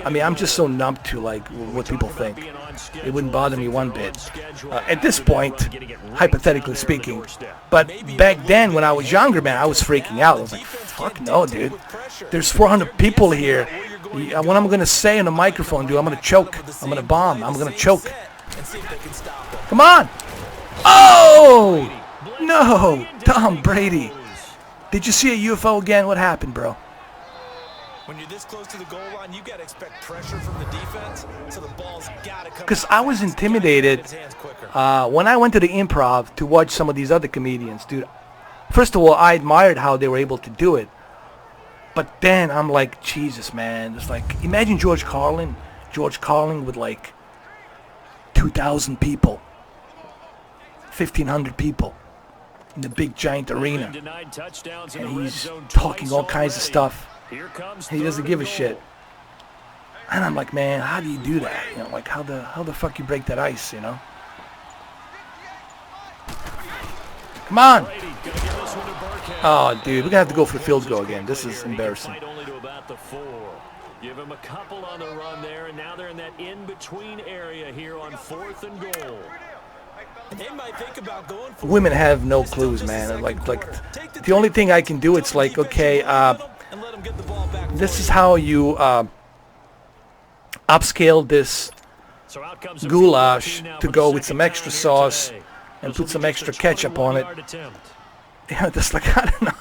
I mean, I'm just so numb to, like, what people think. It wouldn't bother me one bit. At this point, hypothetically speaking. But back then, when I was younger, man, I was freaking out. I was like, fuck no, dude. There's 400 people here. What I'm going to say on the microphone, dude, I'm going to choke. I'm going to bomb. I'm going to choke. Come on. Oh! No! Tom Brady. Did you see a UFO again? What happened, bro? When you're this close to the goal line, you got to expect pressure from the defense, so the ball's got to come. Because I was intimidated when I went to the Improv to watch some of these other comedians, dude. First of all, I admired how they were able to do it. But then I'm like, Jesus, man. It's like, imagine George Carlin with like 2,000 people, 1,500 people in the big giant arena, and he's talking all kinds of stuff. He doesn't give a shit. And I'm like, man, how do you do that? You know, like how the fuck you break that ice, you know? Come on! Oh, dude, we're gonna have to go for the field goal again. This is embarrassing. Give him a couple on the run there, and now they're in that in-between area here on 4th and goal. They might think about going for Women have no clues, man. Like the only thing I can do, it's like, okay, this is how you upscale this So out comes a goulash field now to for go the with some second extra down here sauce today. and This will put some be extra just a ketchup on it. 21-yard attempt. Yeah, just like, I don't know.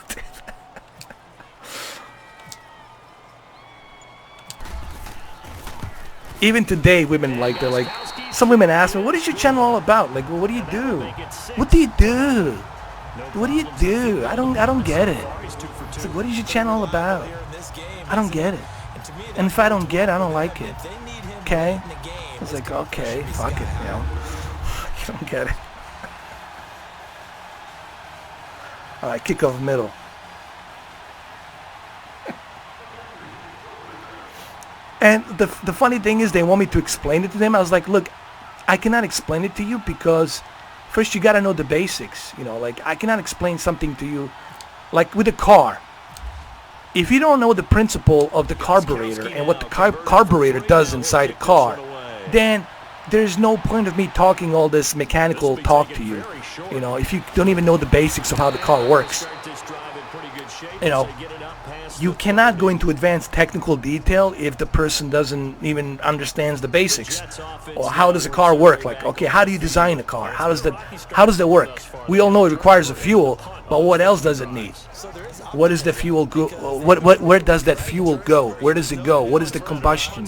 Even today, women like, they're like, some women ask me, what is your channel all about? Like, well, what do you do? What do you do? What do you do? I don't get it. It's like, what is your channel all about? I don't get it. And if I don't get it, I don't like it. Okay? It's like, okay, fuck it, you know. You don't get it. Alright, kick off middle. And the funny thing is, they want me to explain it to them. I was like, look, I cannot explain it to you because first you gotta know the basics. You know, like I cannot explain something to you like with a car. If you don't know the principle of the carburetor and what the carburetor does inside a car, then there's no point of me talking all this mechanical talk to you. You know, if you don't even know the basics of how the car works. You know, you cannot go into advanced technical detail if the person doesn't even understands the basics. Or how does a car work? Like, okay, how do you design a car? How does that work? We all know it requires a fuel, but what else does it need? What is the fuel go? Where does that fuel go? Where does it go? What is the combustion?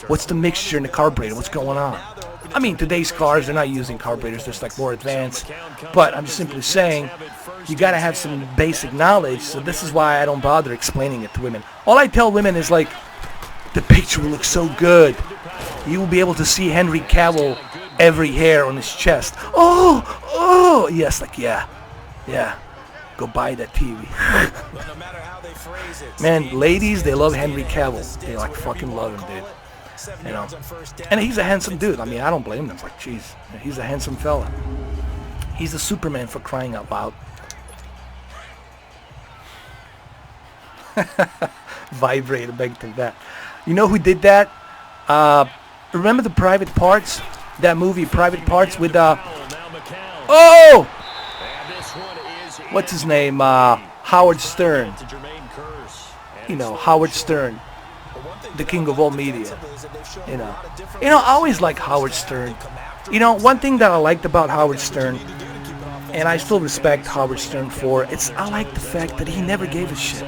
What's the mixture in the carburetor? What's going on? I mean, today's cars, they're not using carburetors, they're just like more advanced. But I'm just simply saying, you gotta have some basic knowledge. So this is why I don't bother explaining it to women. All I tell women is like, the picture will look so good. You will be able to see Henry Cavill every hair on his chest. Oh, yes, like yeah. Go buy that TV. Man, ladies, they love Henry Cavill. They like fucking love him, dude. You know, and he's a handsome dude. I mean, I don't blame them. It's like, jeez, he's a handsome fella. He's a Superman, for crying out loud. Vibrator, beg to that. You know who did that? Remember the Private Parts? That movie, Private Parts, with oh! What's his name? Howard Stern. You know, Howard Stern, the king of all media. You know, I always like Howard Stern. You know, one thing that I liked about Howard Stern, and I still respect Howard Stern for, I like the fact that he never gave a shit.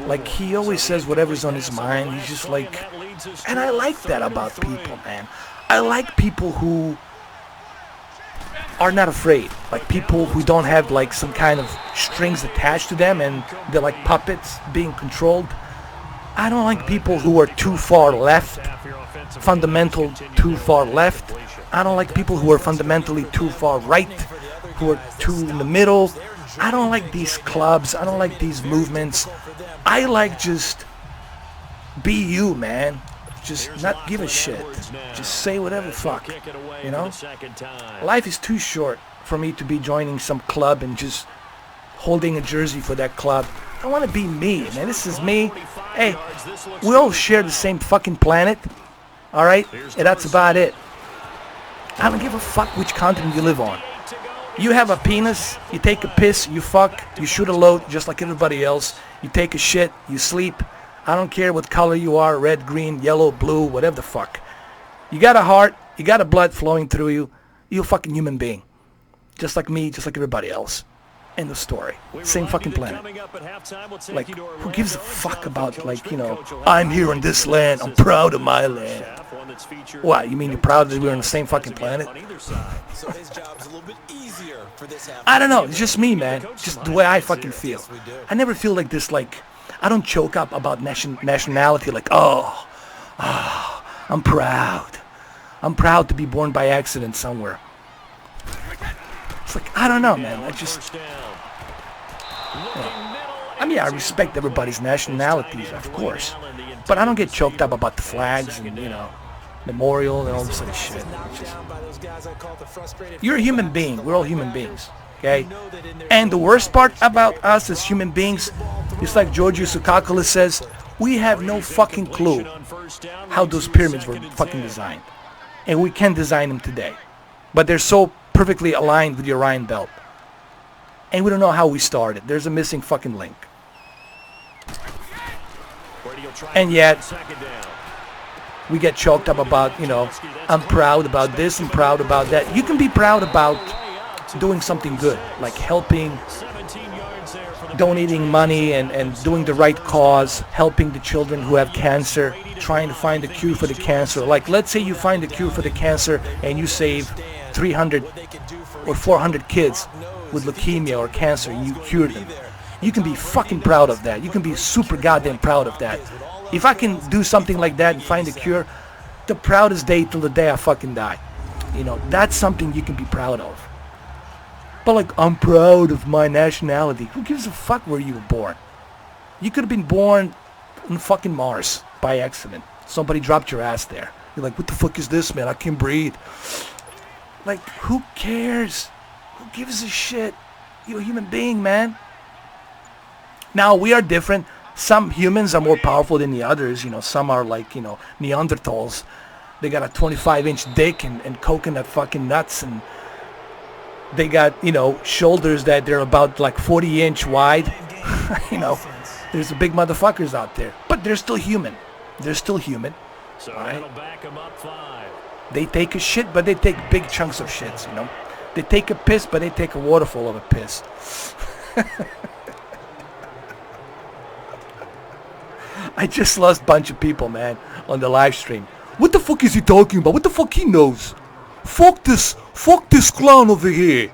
Like, he always says whatever's on his mind. He's just like, and I like that about people, man. I like people who are not afraid. Like, people who don't have, like, some kind of strings attached to them and they're like puppets being controlled. I don't like people who are too far left, fundamental too far left. I don't like people who are fundamentally too far right, who are too in the middle. I don't like these clubs. I don't like these movements. I like just be you, man. Just not give a shit. Just say whatever the fuck, you know? Life is too short for me to be joining some club and just holding a jersey for that club. I want to be me, man. This is me. Hey, we all share the same fucking planet, alright? And that's about it. I don't give a fuck which continent you live on. You have a penis, you take a piss, you fuck, you shoot a load just like everybody else. You take a shit, you sleep. I don't care what color you are, red, green, yellow, blue, whatever the fuck. You got a heart, you got a blood flowing through you. You're a fucking human being. Just like me, just like everybody else. End of story. Same fucking planet. Like, who gives a fuck about, like, you know, I'm here on this land, I'm proud of my land. What, you mean you're proud that we're on the same fucking planet? I don't know, it's just me, man. Just the way I fucking feel. I never feel like this, like, I don't choke up about nationality, like, oh, I'm proud. I'm proud to be born by accident somewhere. It's like, I don't know, man. I just... I mean, I respect everybody's nationalities, of course. But I don't get choked up about the flags and, you know, memorial and all this other shit. You're a human being. We're all human beings, okay? And the worst part about us as human beings, it's like Georgios Tsoukalos says, we have no fucking clue how those pyramids were fucking designed. And we can design them today. But they're so perfectly aligned with your Ryan belt. And we don't know how we started. There's a missing fucking link. And yet, we get choked up about, you know, I'm proud about this, I'm proud about that. You can be proud about doing something good, like helping, donating money and doing the right cause, helping the children who have cancer, trying to find a cure for the cancer. Like, let's say you find a cure for the cancer and you save 300 or 400 kids with leukemia or cancer, you cure them. You can be fucking proud of that. You can be super goddamn proud of that. If I can do something like that and find a cure, the proudest day till the day I fucking die. You know, that's something you can be proud of. But like, I'm proud of my nationality. Who gives a fuck where you were born? You could have been born on fucking Mars by accident. Somebody dropped your ass there. You're like, what the fuck is this, man? I can't breathe. Like, who cares? Who gives a shit? You're a human being, man. Now, we are different. Some humans are more powerful than the others. You know, some are like, you know, Neanderthals. They got a 25-inch dick and coconut fucking nuts, and they got, you know, shoulders that they're about like 40-inch wide. You know, there's the big motherfuckers out there, but they're still human. They're still human. So right? that'll back them up 5. They take a shit, but they take big chunks of shits, you know. They take a piss, but they take a waterfall of a piss. I just lost a bunch of people, man, on the live stream. What the fuck is he talking about? What the fuck he knows? Fuck this clown over here.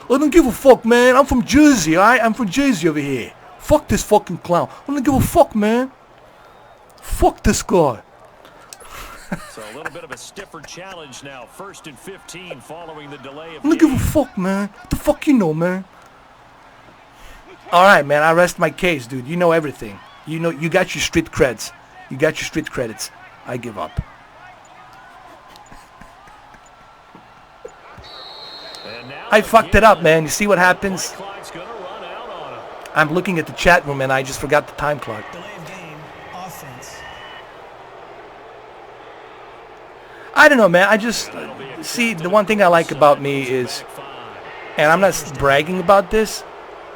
I don't give a fuck, man. I'm from Jersey, alright? I'm from Jersey over here. Fuck this fucking clown. I don't give a fuck, man. Fuck this guy. So a little bit of a stiffer challenge now. 1st and 15 following the delay of I don't give a fuck, man. What the fuck you know, man? Alright, man. I rest my case, dude. You know everything. You know, you got your street creds. You got your street credits. I give up. I fucked it up, man. You see what happens? I'm looking at the chat room and I just forgot the time clock. I don't know, man. I just see, the one thing I like about me is, and I'm not bragging about this,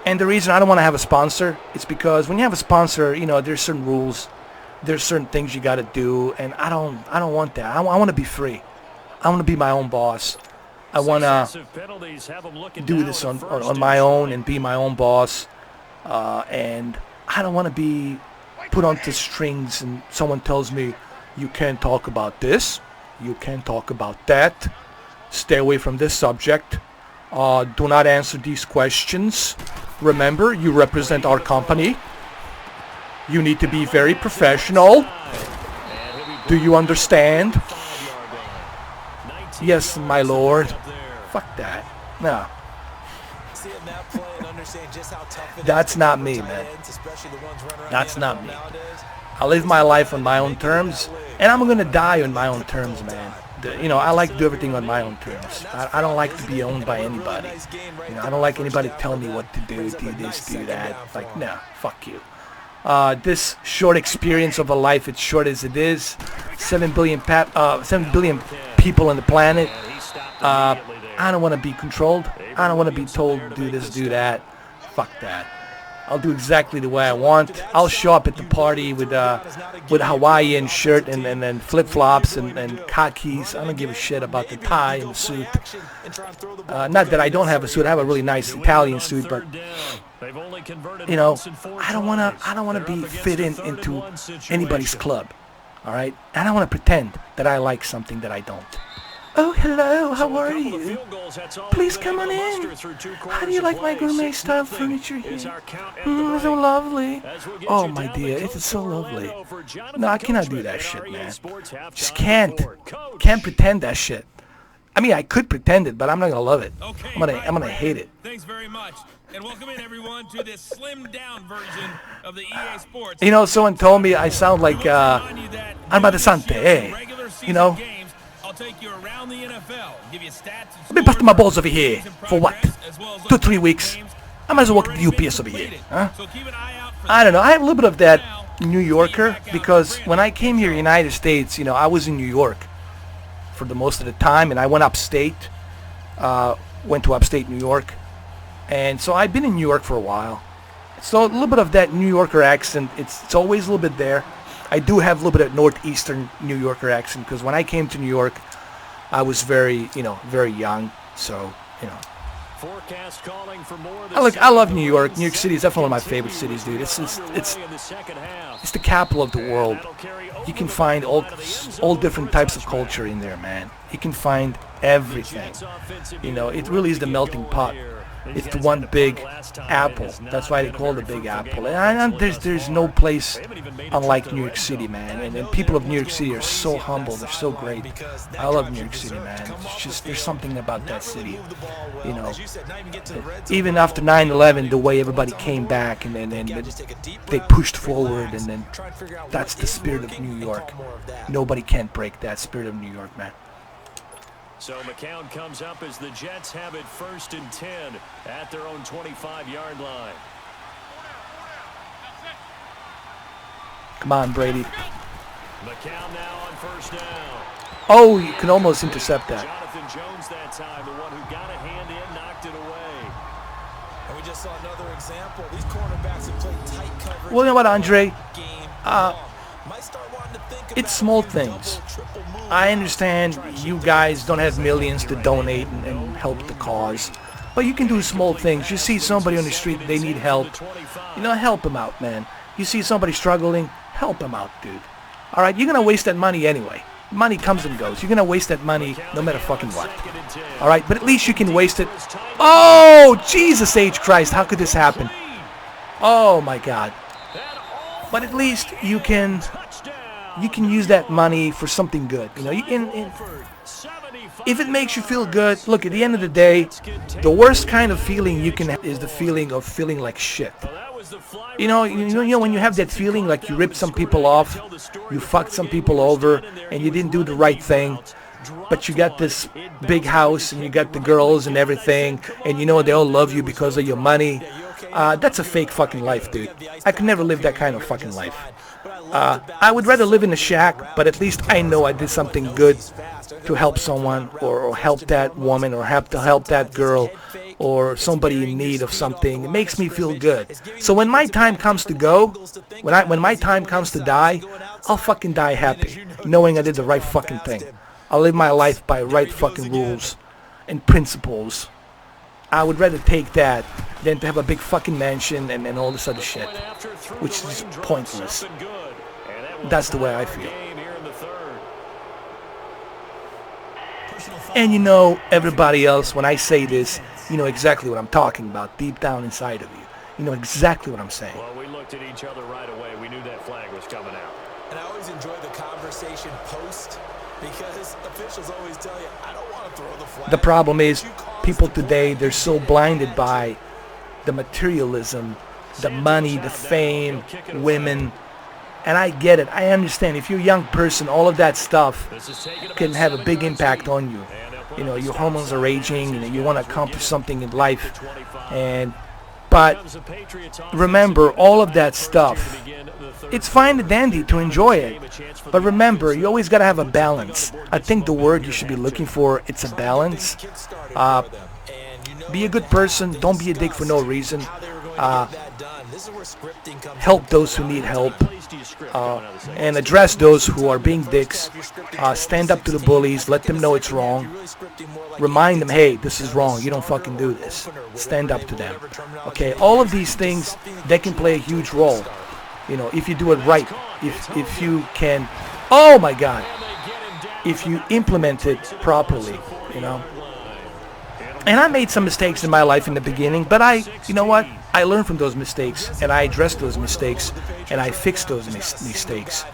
and the reason I don't want to have a sponsor is because when you have a sponsor, you know, there's certain rules, there's certain things you got to do, and I don't want that. I want to be free. I want to be my own boss. I want to do this on my own and be my own boss, and I don't want to be put onto strings and someone tells me, you can't talk about this, you can't talk about that, stay away from this subject, do not answer these questions. Remember, you represent our company. You need to be very professional. Do you understand? Yes, my lord. Fuck that. No. That's not me, man. That's not me. I live my life on my own terms, and I'm gonna die on my own terms, man. You know, I like to do everything on my own terms. I don't like to be owned by anybody. You know, I don't like anybody telling me what to do this, do that. Like, no, fuck you. This short experience of a life, it's short as it is. 7 billion people on the planet. I don't want to be controlled. I don't want to be told do this, do that. Fuck that. I'll do exactly the way I want. I'll show up at the party with a Hawaiian shirt and then flip-flops and khakis. I don't give a shit about the tie and the suit. Not that I don't have a suit. I have a really nice Italian suit, but you know, I don't want to be fit into anybody's club. All right? I don't want to pretend that I like something that I don't. Oh, hello, how are you? Please come on in. How do you like my gourmet style furniture here? So lovely. Oh, my dear, it is so lovely. No, I cannot do that shit, man. Just can't. Can't pretend that shit. I mean, I could pretend it, but I'm not gonna love it. I'm gonna hate it. Thanks very much. And welcome in, everyone, to this slimmed down version of the EA Sports. You know, someone told me I sound like Armadesante, eh? You know? I'll take you around the NFL, give you stats. I've been busting my balls over here for what? 2-3 weeks. I might as well work at the UPS over here, huh? I don't know. I have a little bit of that New Yorker because when I came here, United States, you know, I was in New York for the most of the time, and I went upstate, went to upstate New York. And so I've been in New York for a while. So a little bit of that New Yorker accent, it's always a little bit there. I do have a little bit of northeastern New Yorker accent because when I came to New York, I was very young. So, Forecast calling for more I love New York. New York City is definitely one of my favorite cities, dude. It's the capital of the world. You can find all different types of culture in there, man. You can find everything. It really is the melting pot. It's the one big apple. That's why they call it the Big Apple. And there's no place unlike New York City, man. And people of New York City are so humble. They're so great. I love New York City, man. It's just there's something about that city. Even after 9/11, the way everybody came back and they pushed forward, and then that's the spirit of New York. Nobody can break that spirit of New York, man. So McCown comes up as the Jets have it 1st and 10 at their own 25-yard line. Come on, Brady. McCown now on 1st down. Oh, you can almost intercept that. Jonathan Jones that time, the one who got a hand in, knocked it away. And we just saw another example. These cornerbacks have played tight coverage. Well, you know what, Andre? It's small things. I understand you guys don't have millions to donate and help the cause, but you can do small things. You see somebody on the street, they need help. Help them out, man. You see somebody struggling, help them out, dude. All right, you're going to waste that money anyway. Money comes and goes. You're going to waste that money no matter fucking what. All right, but at least you can waste it. Oh, Jesus H. Christ, how could this happen? Oh, my God. But at least you can use that money for something good. If it makes you feel good, look, at the end of the day, the worst kind of feeling you can have is the feeling of feeling like shit. When you have that feeling like you ripped some people off, you fucked some people over, and you didn't do the right thing, but you got this big house and you got the girls and everything, and they all love you because of your money. That's a fake fucking life, dude. I could never live that kind of fucking life. I would rather live in a shack, but at least I know I did something good to help someone, or help that woman, or help that girl, or somebody in need of something. It makes me feel good. So when my time comes to go, when my time comes to die, I'll fucking die happy, knowing I did the right fucking thing. I'll live my life by right fucking rules and principles. I would rather take that than to have a big fucking mansion and all this other shit, which is pointless. That's the way I feel. And everybody else, when I say this, you know exactly what I'm talking about, deep down inside of you. You know exactly what I'm saying. Well, we looked at each other right away. We knew that flag was coming out. And I always enjoy the conversation post, because officials always tell you, I don't want to throw the flag. The problem is, people today, they're so blinded by the materialism, the money, the fame, women. And I get it. I understand. If you're a young person, all of that stuff can have a big impact on you. Your hormones are raging, and you want to accomplish something in life. But remember, all of that stuff, it's fine and dandy to enjoy it. But remember, you always got to have a balance. I think the word you should be looking for, it's a balance. Be a good person. Don't be a dick for no reason. Help those who need help, and address those who are being dicks. Stand up to the bullies, let them know it's wrong. Remind them, hey, this is wrong, you don't fucking do this. Stand up to them. Okay, all of these things, they can play a huge role. If you do it right, if you can, oh my God, if you implement it properly, And I made some mistakes in my life in the beginning, but you know what? I learned from those mistakes, and I addressed those mistakes, and I fixed those mistakes,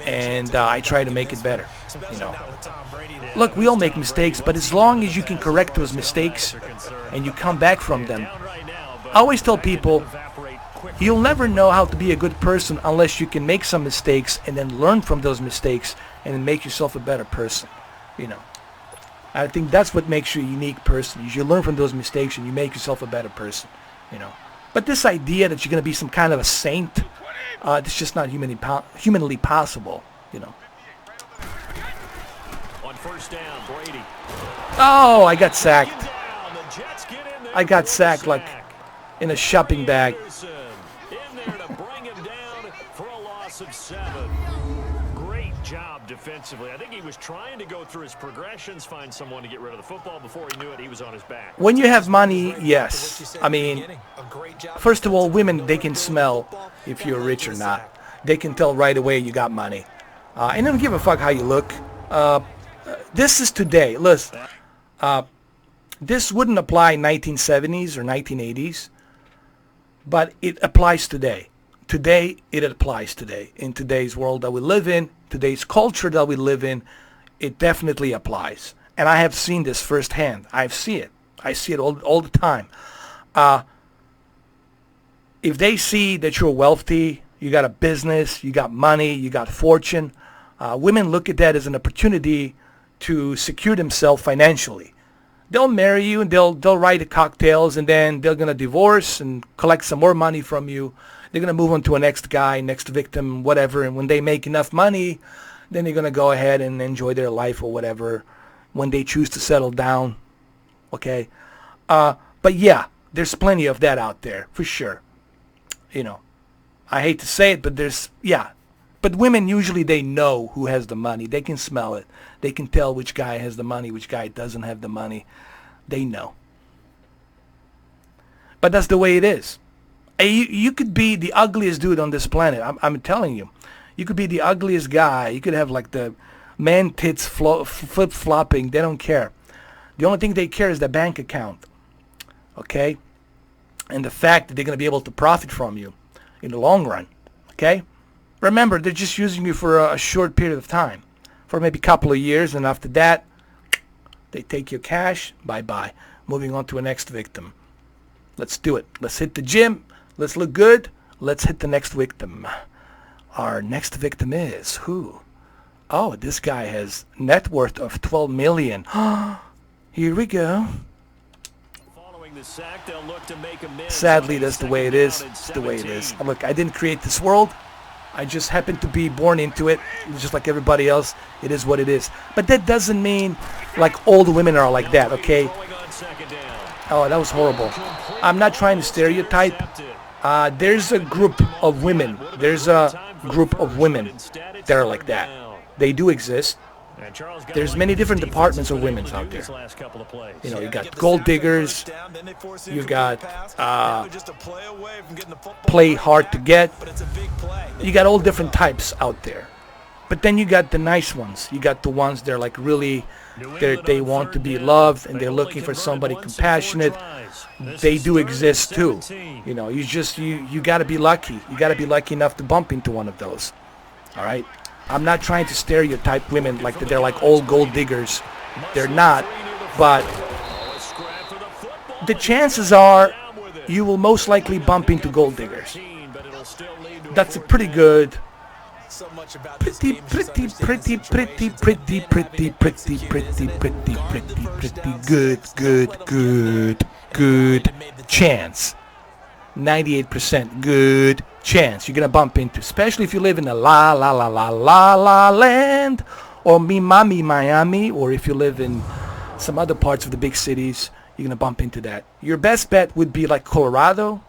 and I try to make it better. Look, we all make mistakes, but as long as you can correct those mistakes and you come back from them, I always tell people, you'll never know how to be a good person unless you can make some mistakes and then learn from those mistakes and then make yourself a better person. I think that's what makes you a unique person. You learn from those mistakes and you make yourself a better person. But this idea that you're going to be some kind of a saint, it's just not humanly possible. first down, Brady. Oh, I got sacked. Down. The Jets get in there I got for a sacked like sack. in a shopping bag. Anderson in there to bring him down for a loss of 7. Great job defensively. I think he was trying to go through his progressions, find someone to get rid of the football. Before he knew it, he was on his back. When you have money, yes. I mean, first of all, women, they can smell if you're rich or not. They can tell right away you got money. And they don't give a fuck how you look. This is today. Listen, this wouldn't apply in 1970s or 1980s, but it applies today. Today, it applies today. In today's world that we live in, today's culture that we live in, it definitely applies. And I have seen this firsthand. I see it. I see it all the time. If they see that you're wealthy, you got a business, you got money, you got fortune, women look at that as an opportunity to secure themselves financially. They'll marry you and they'll write the cocktails, and then they're going to divorce and collect some more money from you. They're going to move on to a next guy, next victim, whatever. And when they make enough money, then they're going to go ahead and enjoy their life or whatever when they choose to settle down. Okay? But yeah, there's plenty of that out there, for sure. You know, I hate to say it, but yeah. But women, usually they know who has the money. They can smell it. They can tell which guy has the money, which guy doesn't have the money. They know. But that's the way it is. You could be the ugliest dude on this planet. I'm telling you. You could be the ugliest guy. You could have like the man tits flip-flopping. They don't care. The only thing they care is the bank account. Okay? And the fact that they're going to be able to profit from you in the long run. Okay? Remember, they're just using you for a short period of time. For maybe a couple of years. And after that, they take your cash. Bye-bye. Moving on to a next victim. Let's do it. Let's hit the gym. Let's look good. Let's hit the next victim. Our next victim is who? Oh, this guy has net worth of $12 million. Here we go. Following the sack, they'll look to make amends. Sadly, that's the way it is. It's the way it is. Look, I didn't create this world. I just happened to be born into it. Just like everybody else. It is what it is. But that doesn't mean like all the women are like that, okay? Oh, that was horrible. I'm not trying to stereotype. There's a group of women. There's a group of women that are like that. They do exist. There's many different departments of women out there. You know, you got gold diggers. You got play hard to get. You got all different types out there. But then you got the nice ones. You got the ones that are like really, they want to be loved and they're looking for somebody compassionate. They do exist too. You know, you got to be lucky. You got to be lucky enough to bump into one of those. All right? I'm not trying to stereotype women like that they're like all gold diggers. They're not. But the chances are you will most likely bump into gold diggers. That's a pretty good, pretty good chance. 98% good chance you're gonna bump into, especially if you live in a la land, or Miami, or if you live in some other parts of the big cities, you're gonna bump into that. Your best bet would be like Colorado,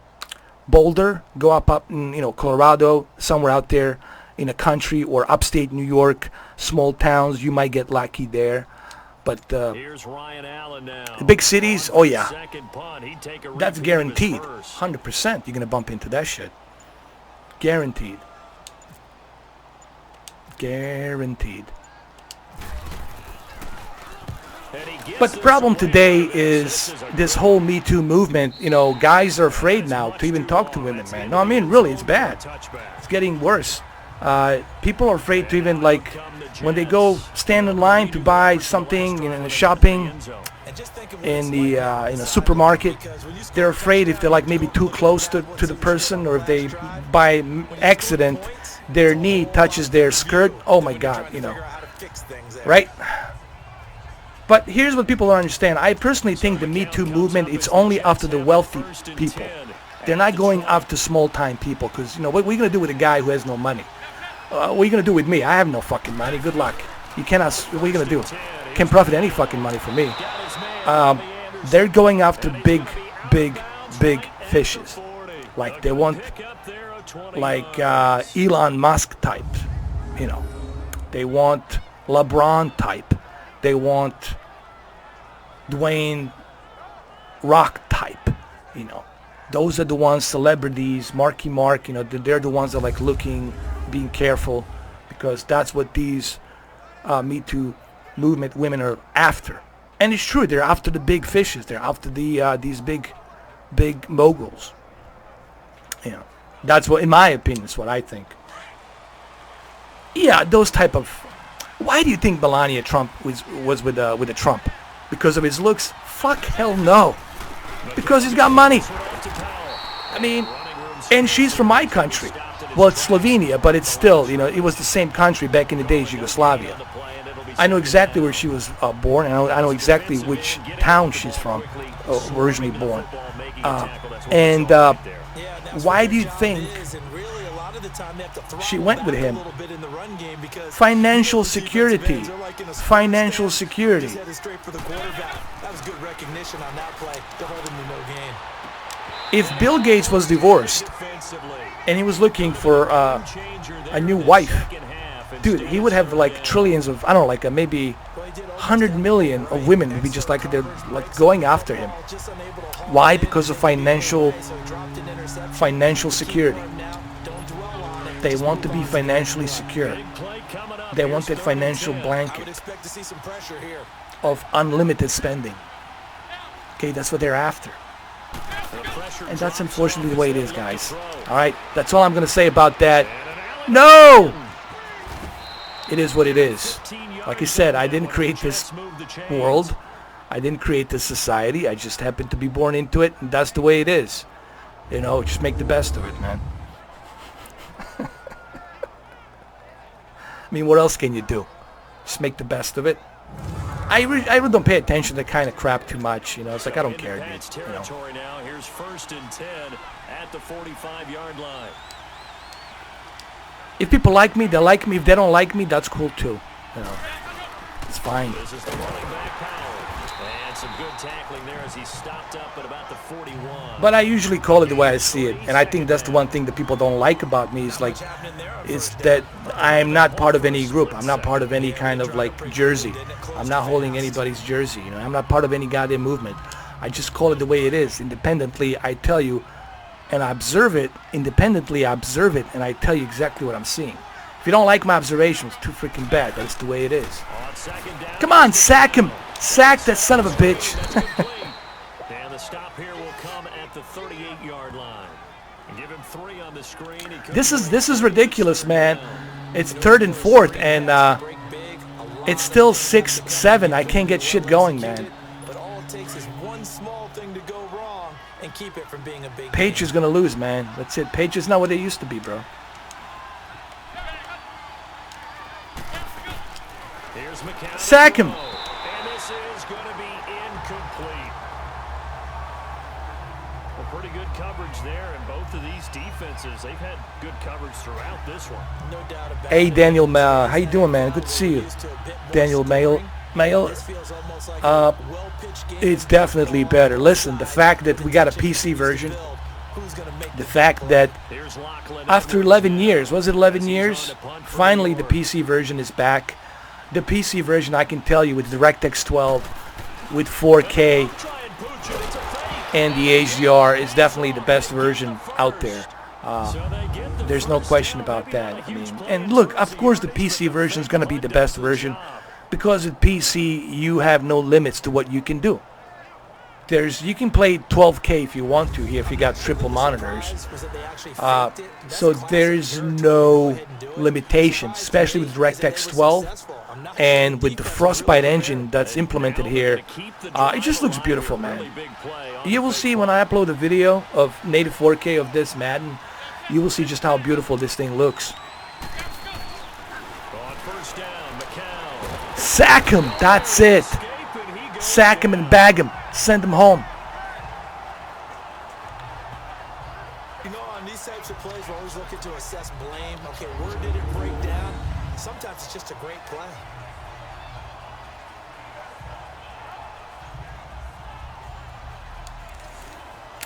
Boulder. Go up in, Colorado, somewhere out there in a country, or upstate New York, small towns. You might get lucky there. But the big cities, oh yeah, that's guaranteed. 100% you're going to bump into that shit. Guaranteed. Guaranteed. But the problem today is this whole Me Too movement. You know, guys are afraid now to even talk to women, man. No, I mean, really, it's bad. It's getting worse. People are afraid to even, like, when they go stand in line to buy something in a shopping in the in a supermarket, they're afraid if they're like maybe too close to the person, or if they by accident their knee touches their skirt. Oh my God, right? But here's what people don't understand. I personally think the Me Too movement, it's only after the wealthy people. They're not going after small-time people, because what are you gonna do with a guy who has no money? What are you going to do with me? I have no fucking money. Good luck. You cannot. What are you going to do? Can't profit any fucking money from me. They're going after big fishes. Like they want, like Elon Musk type, you know. They want LeBron type. They want Dwayne Rock type, you know. Those are the ones, celebrities, Marky Mark, you know, they're the ones that like looking, being careful, because that's what these Me Too movement women are after. And it's true, they're after the big fishes. They're after the these big moguls. You know, that's what, in my opinion, is what I think. Yeah, those type of. Why do you think Melania Trump was with a Trump? Because of his looks? Fuck, hell no. Because he's got money. I mean, and she's from my country. Well, it's Slovenia, but it's still, you know, it was the same country back in the days, Yugoslavia. I know exactly where she was born, and I know exactly which town she's from, originally born. Why do you think she went with him? Financial security. Financial security. If Bill Gates was divorced and he was looking for a new wife, dude, he would have like trillions of, I don't know, like maybe 100 million of women would be just like, they're like going after him. Why? Because of financial security. They want to be financially secure. They want that financial blanket of unlimited spending. Okay, that's what they're after. And that's unfortunately the way it is, guys. Alright, that's all I'm going to say about that. No! It is what it is. Like I said, I didn't create this world. I didn't create this society. I just happened to be born into it, and that's the way it is. You know, just make the best of it, man. I mean, what else can you do? Just make the best of it. I really don't pay attention to that kind of crap too much. You know, it's like, I don't care, dude. You know. Here's 1st and 10 at the 45-yard line. If people like me, they like me. If they don't like me, that's cool too. You know, it's fine. This is the running back Powell. And some good tackling there as he stopped up at about the 41. But I usually call it the way I see it, and I think that's the one thing that people don't like about me is like, is that I'm not part of any group. I'm not part of any kind of like jersey. I'm not holding anybody's jersey. You know, I'm not part of any goddamn movement. I just call it the way it is. Independently, I tell you, and I observe it. Independently, I observe it, and I tell you exactly what I'm seeing. If you don't like my observations, too freaking bad. That's the way it is. Come on, sack him. Sack that son of a bitch. And the stop here will come at the 38-yard line. Give him 3 on the screen. This is ridiculous, man. It's 3rd and 4th, and it's still 6-7. I can't get shit going, man. But all it takes is one small thing to go wrong and keep it from being a big Page is gonna lose, man. That's it. Page is not what they used to be, bro. Sack him. And this is going to be incomplete. Well, pretty good coverage there, and both of these defenses, they've had good coverage throughout this one. No doubt about it. Hey, Daniel, how you doing, man? Good to see you. Daniel Mail. It's definitely better. Listen, the fact that we got a PC version, the fact that after 11 years, was it 11 years? Finally, the PC version is back. The PC version, I can tell you, with DirectX 12, with 4K, and the HDR, is definitely the best version out there. There's no question about that. I mean, and look, of course, the PC version is going to be the best version, because with PC, you have no limits to what you can do. You can play 12K if you want to here, if you got triple monitors. So there's no limitation, especially with DirectX 12 and with the Frostbite engine that's implemented here. It just looks beautiful, man. You will see when I upload a video of native 4K of this Madden, you will see just how beautiful this thing looks. Sack him, that's it. Sack him and bag him. Send him home. You know, on these types of plays, we're always looking to assess blame. Okay, where did it break down? Sometimes it's just a great play.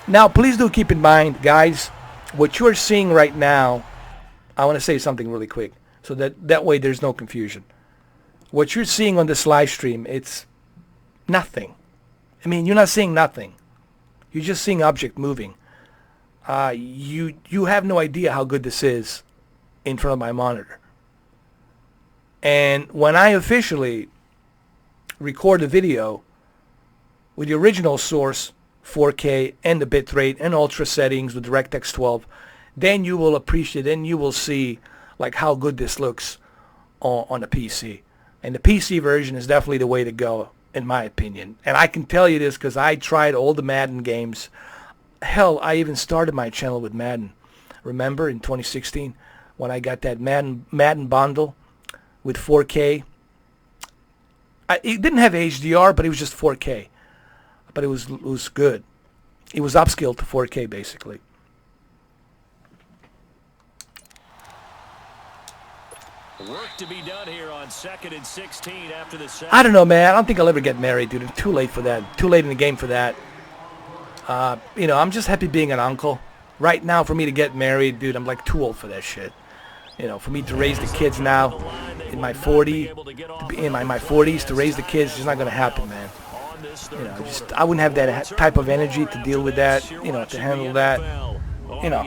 Now, please do keep in mind, guys, what you're seeing right now. I want to say something really quick, so that way there's no confusion. What you're seeing on this live stream, it's nothing. I mean, you're not seeing nothing. You're just seeing object moving. You have no idea how good this is in front of my monitor. And when I officially record the video with the original source, 4K, and the bitrate and ultra settings with DirectX 12, then you will appreciate and you will see like how good this looks on the PC. And the PC version is definitely the way to go, in my opinion. And I can tell you this because I tried all the Madden games. Hell, I even started my channel with Madden. Remember in 2016 when I got that Madden bundle with 4K? It didn't have HDR, but it was just 4K. But it was good. It was upscaled to 4K basically. Work to be done here on 2nd and 16 after the set. I don't know, man. I don't think I'll ever get married, dude. It's too late for that. Too late in the game for that. You know, I'm just happy being an uncle. Right now, for me to get married, dude, I'm like too old for that shit. You know, for me to raise the kids now, in my 40s, to raise the kids, it's not gonna happen, man. You know, just I wouldn't have that type of energy to deal with that. You know, to handle that. You know.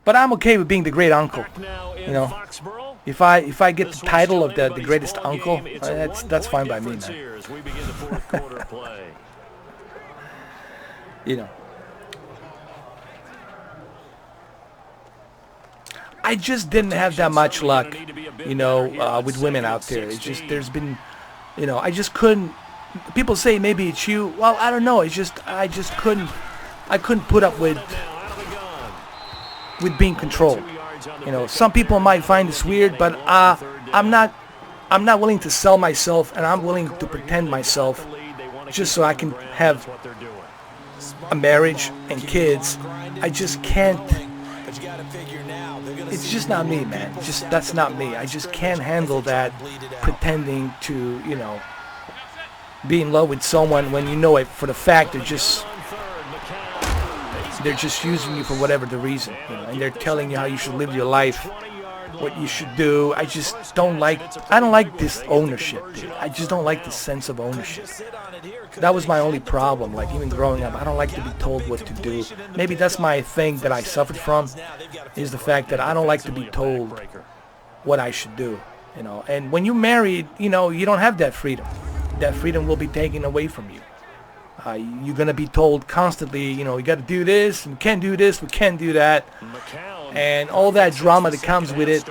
But I'm okay with being the great uncle. You know, if I get the title of the greatest uncle, that's fine by me, man. You know, I just didn't have that much luck, you know, with women out there. It's just there's been, you know, I just couldn't. People say maybe it's you. Well, I don't know. It's just I just couldn't. I couldn't put up with being controlled. You know, some people might find this weird, but I'm not willing to sell myself, and I'm willing to pretend myself just so I can have a marriage and kids. I just can't. It's just not me, man. That's not me. I just can't handle that pretending to, you know, be in love with someone when you know it for the fact they're just using you for whatever the reason, you know, and they're telling you how you should live your life, what you should do. I just don't like. I don't like this ownership, dude. I just don't like the sense of ownership. That was my only problem. Like even growing up, I don't like to be told what to do. Maybe that's my thing that I suffered from, is the fact that I don't like to be told what I should do. You know, and when you're married, you know, you don't have that freedom. That freedom will be taken away from you. You're going to be told constantly, you know, you got to do this, we can't do this, we can't do that. And all that drama that comes with it.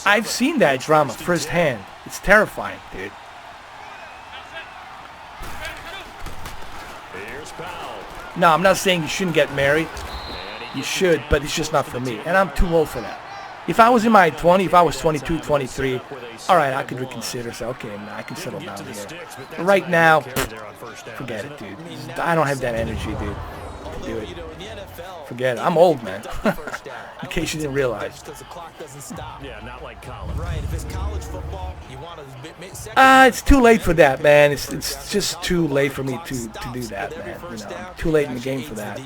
I've seen that drama firsthand. It's terrifying, dude. No, I'm not saying you shouldn't get married. You should, but it's just not for me. And I'm too old for that. If I was in my 20s, if I was 22, 23, all right, I could reconsider. Say, okay, man, I can settle down here. But right now, forget it, dude. I don't have that energy, dude, to do it. Forget it. I'm old, man. In case you didn't realize. Yeah, not like college. It's too late for that, man. It's just too late for me to do that, man. You know, I'm too late in the game for that.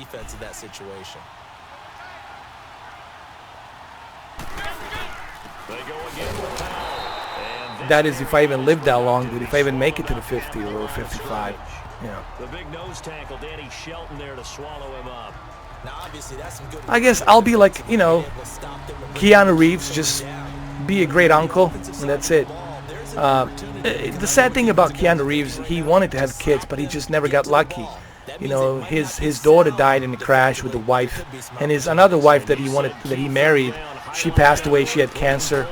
That is if I even live that long, dude. If I even make it to the 50 or 55, you know. The big nose tackle, Danny Shelton there to swallow him up. I guess I'll be like, you know, Keanu Reeves, just be a great uncle, and that's it. The sad thing about Keanu Reeves, he wanted to have kids, but he just never got lucky. You know, his daughter died in a crash with a wife, and his another wife that he married, she passed away. She had cancer.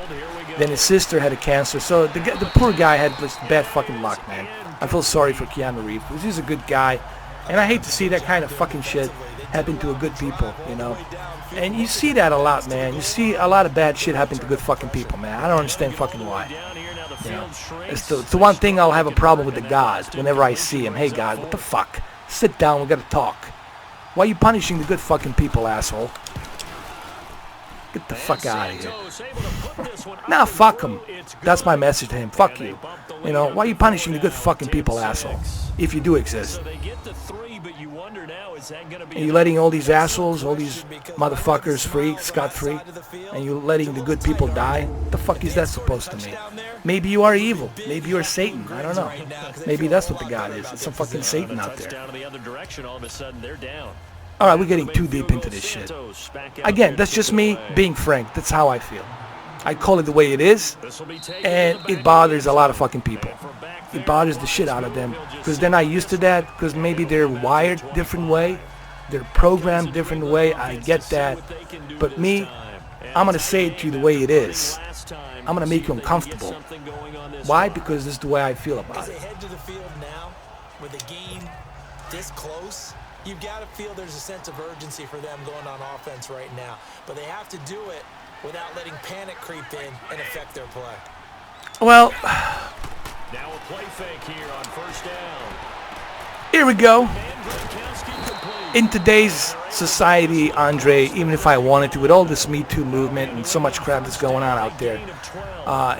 Then his sister had a cancer. So the poor guy had just bad fucking luck, man. I feel sorry for Keanu Reeves. He's a good guy, and I hate to see that kind of fucking shit happen to a good people, you know. And you see that a lot, man. You see a lot of bad shit happen to good fucking people, man. I don't understand fucking why. You know, it's the one thing I'll have a problem with the God whenever I see him. Hey, God, what the fuck? Sit down, we gotta talk. Why are you punishing the good fucking people, asshole? Get the fuck out of here. Nah, fuck him. That's my message to him. Fuck you. You know, why are you punishing the good fucking people, asshole? If you do exist. And you're letting all these assholes, all these motherfuckers free, scot-free, and you're letting the good people die? What the fuck is that supposed to mean? Maybe you are evil. Maybe you're Satan. I don't know. Maybe that's what the God is. It's some fucking Satan out there. Alright, we're getting too deep into this shit. Again, that's just me being frank. That's how I feel. I call it the way it is, and it bothers a lot of fucking people. It bothers the shit out of them, because they're not used to that, because maybe they're wired different way, they're programmed different way. I get that, but me, I'm going to say it to you the way it is. I'm going to make you uncomfortable. Why? Because this is the way I feel about it. Head to the field now with a game this close. You've got to feel there's a sense of urgency for them going on offense right now, but they have to do it without letting panic creep in and affect their play. Well, now a play fake here on first down. Here we go. In today's society, Andre, even if I wanted to, with all this Me Too movement and so much crap that's going on out there,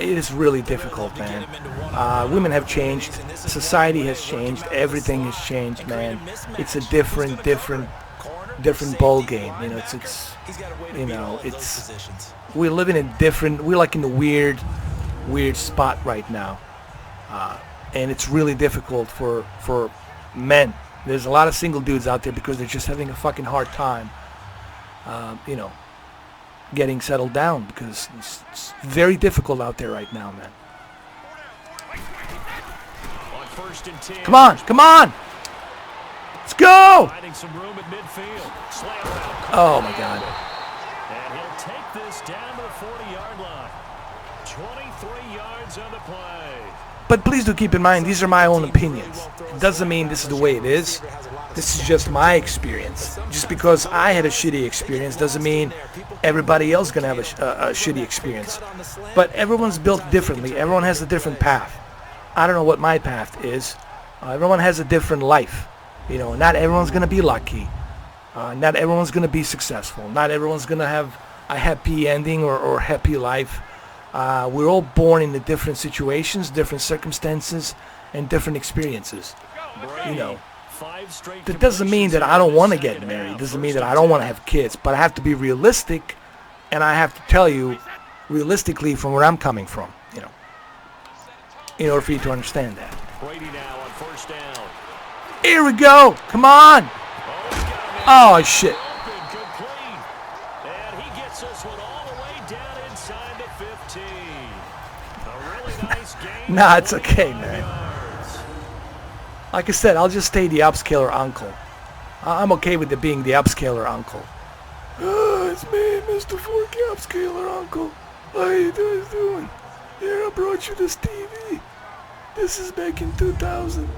it is really difficult, man. Women have changed. Society has changed. Everything has changed, man. It's a different ball game. You know, we're living in we're like in a weird spot right now, and it's really difficult for men. There's a lot of single dudes out there because they're just having a fucking hard time, you know, getting settled down, because it's very difficult out there right now, man. Come on, come on! Let's go! Oh my God. And he'll take this down to the 40-yard line. 23 yards on the play. But please do keep in mind, these are my own opinions. It doesn't mean this is the way it is. This is just my experience. Just because I had a shitty experience doesn't mean everybody else is going to have a shitty experience. But everyone's built differently. Everyone has a different path. I don't know what my path is. Everyone has a different life. You know, not everyone's going to be lucky. Not everyone's going to be successful. Not everyone's going to have a happy ending or happy life. We're all born into different situations, different circumstances, and different experiences. You know, that doesn't mean that I don't want to get married. Doesn't mean that I don't want to have kids. But I have to be realistic, and I have to tell you realistically from where I'm coming from, you know, in order for you to understand that. Brady now on first down. Here we go. Come on. Oh, shit. And he gets this one all the way down inside the 15. A really nice game. Nah, it's okay, man. Like I said, I'll just stay the upscaler uncle. I'm okay with it being the upscaler uncle. It's me, Mr. Forky Upscaler Uncle. How you guys doing? Here, I brought you this TV. This is back in 2000.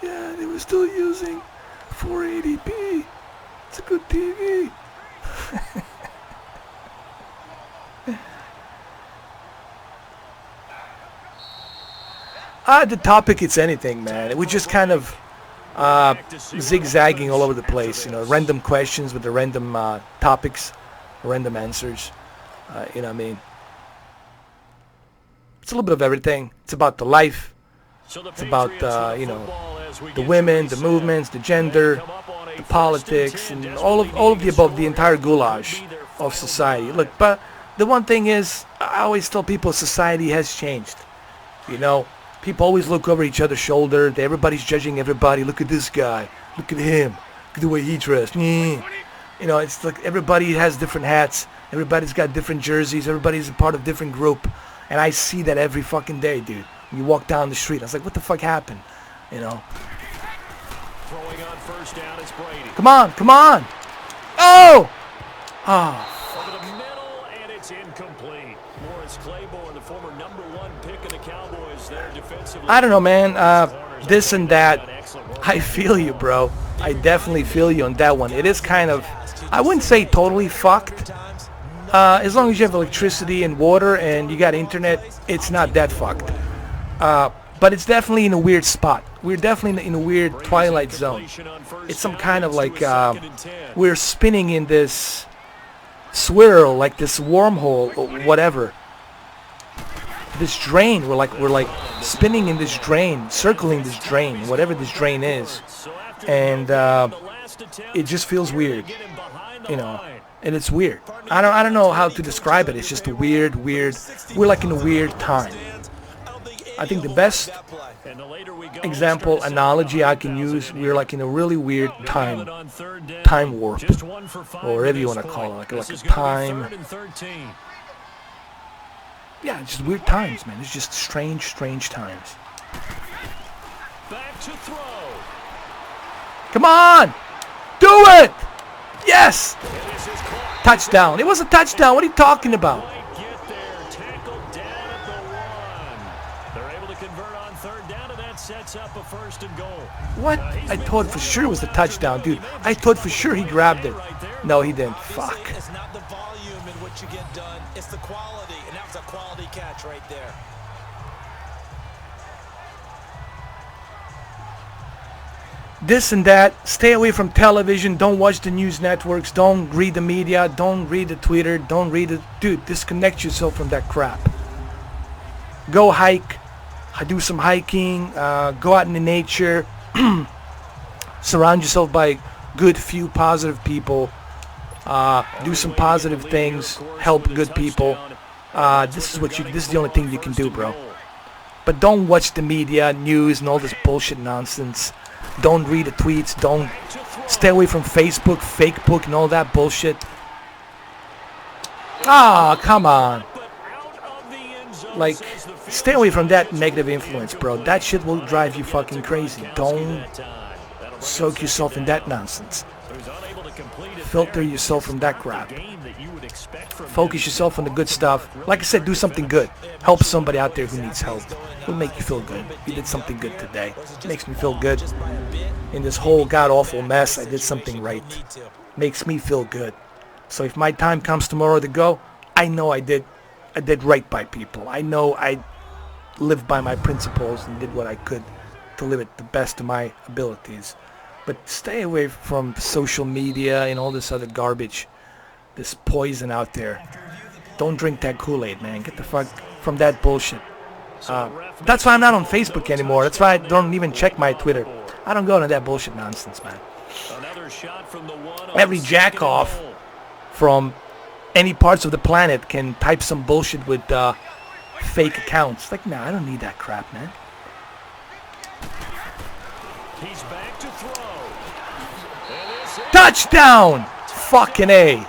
Yeah, they were still using 480p. It's a good TV. The topic, it's anything, man. It was just kind of zigzagging all over the place. You know, random questions with the random topics, random answers. You know what I mean? It's a little bit of everything. It's about the life. It's about, you know, the women, the movements, the gender, the politics, and all of the above, the entire goulash of society. Look, but the one thing is, I always tell people society has changed. You know, people always look over each other's shoulder. Everybody's judging everybody. Look at this guy. Look at him. Look at the way he dressed. You know, it's like everybody has different hats. Everybody's got different jerseys. Everybody's a part of a different group. And I see that every fucking day, dude. When you walk down the street, I was like, what the fuck happened? You know? Throwing on first down is Brady. Come on, come on! Oh! Oh. Over the middle, and it's incomplete. Morris Claiborne, the former #1 pick of the Cowboys, there defensively. I don't know, man. This and that. I feel you, bro. I definitely feel you on that one. It is kind of, I wouldn't say totally fucked. As long as you have electricity and water and you got internet, it's not that fucked. But it's definitely in a weird spot. We're definitely in a weird twilight zone. It's some kind of like we're spinning in this swirl, like this wormhole or whatever. this drain. We're like spinning in this drain, circling this drain, whatever this drain is, and it just feels weird, you know. And it's weird. I don't know how to describe it. It's just a weird. We're like in a weird time. I think the best example, analogy I can use, we're like in a really weird time warp, or whatever you want to call it, like a time. Yeah, just weird times, man. It's just strange times. Back to throw. Come on! Do it! Yes! Touchdown. It was a touchdown. What are you talking about? Get there. Tackled down at the 1. They're able to convert on 3rd down, and that sets up a 1st and goal. What? I thought for sure it was a touchdown, dude. I thought for sure he grabbed it. No, he didn't. Fuck. It's not the volume in which you get done. It's the quality, and that was a quality catch right there. This and that. Stay away from television. Don't watch the news networks. Don't read the media. Don't read the Twitter. Don't read it. Dude, disconnect yourself from that crap. Go hike. Do some hiking. Go out in the nature. Surround yourself by good few positive people. Do some positive things. Help good people. This is the only thing you can do, bro. But don't watch the media, news, and all this bullshit nonsense. Don't read the tweets. Don't stay away from Facebook, Fakebook, and all that bullshit. Ah, come on. Like, stay away from that negative influence, bro. That shit will drive you fucking crazy. Don't soak yourself in that nonsense. Filter yourself from that crap. Focus yourself on the good stuff. Like I said, do something good. Help somebody out there who needs help. It'll make you feel good. You did something good today. It makes me feel good. In this whole god-awful mess, I did something right. Makes me feel good. So if my time comes tomorrow to go, I know I did right by people. I know I lived by my principles and did what I could to live it the best of my abilities. But stay away from social media and all this other garbage, this poison out there. Don't drink that Kool-Aid, man. Get the fuck from that bullshit. That's why I'm not on Facebook anymore. That's why I don't even check my Twitter. I don't go into that bullshit nonsense, man. Every jack-off from any parts of the planet can type some bullshit with fake accounts. Like, nah, I don't need that crap, man. He's back to throw. Touchdown! Fucking A.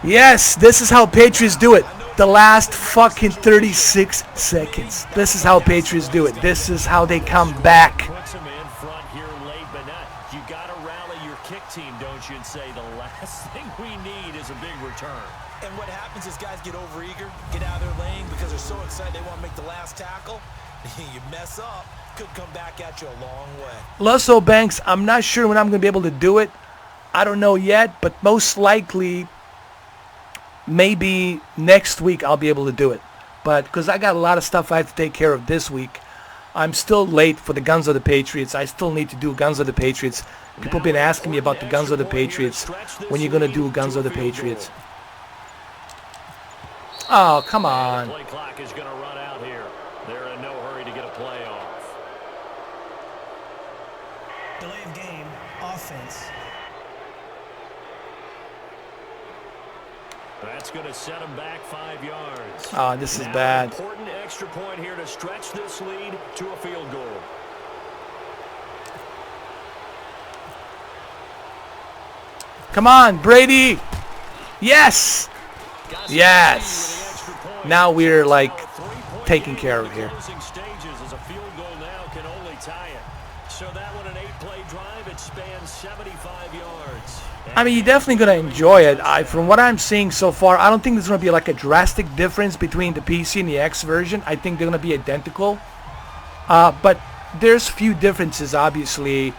Yes, this is how Patriots do it. The last fucking 36 seconds. This is how Patriots do it. This is how they come back. Puts him in front here late, but you got to rally your kick team, don't you, and say the last thing we need is a big return. And what happens is guys get overeager, get out of their lane because they're so excited they want to make the last tackle. You mess up, could come back at you a long way. Lusso Banks, I'm not sure when I'm going to be able to do it. I don't know yet, but most likely, maybe next week I'll be able to do it. But because I got a lot of stuff I have to take care of this week, I'm still late for the Guns of the Patriots. I still need to do Guns of the Patriots. People have been asking me about the Guns of the Patriots. When you're going to do Guns of the Patriots? Oh, come on. The play clock is going to run out here. They're in no hurry to get a play off. Delay of game, offense. That's going to set them back 5 yards. Oh, this is bad. Important extra point here to stretch this lead to a field goal. Come on, Brady. Yes. Yes. Now we're like taken care of here. Stages as a field goal now can only tie it. So that one an 8-play drive. It spans 75 yards. I mean, you're definitely going to enjoy it. From what I'm seeing so far, I don't think there's going to be like a drastic difference between the PC and the X version. I think they're going to be identical. But there's few differences, obviously.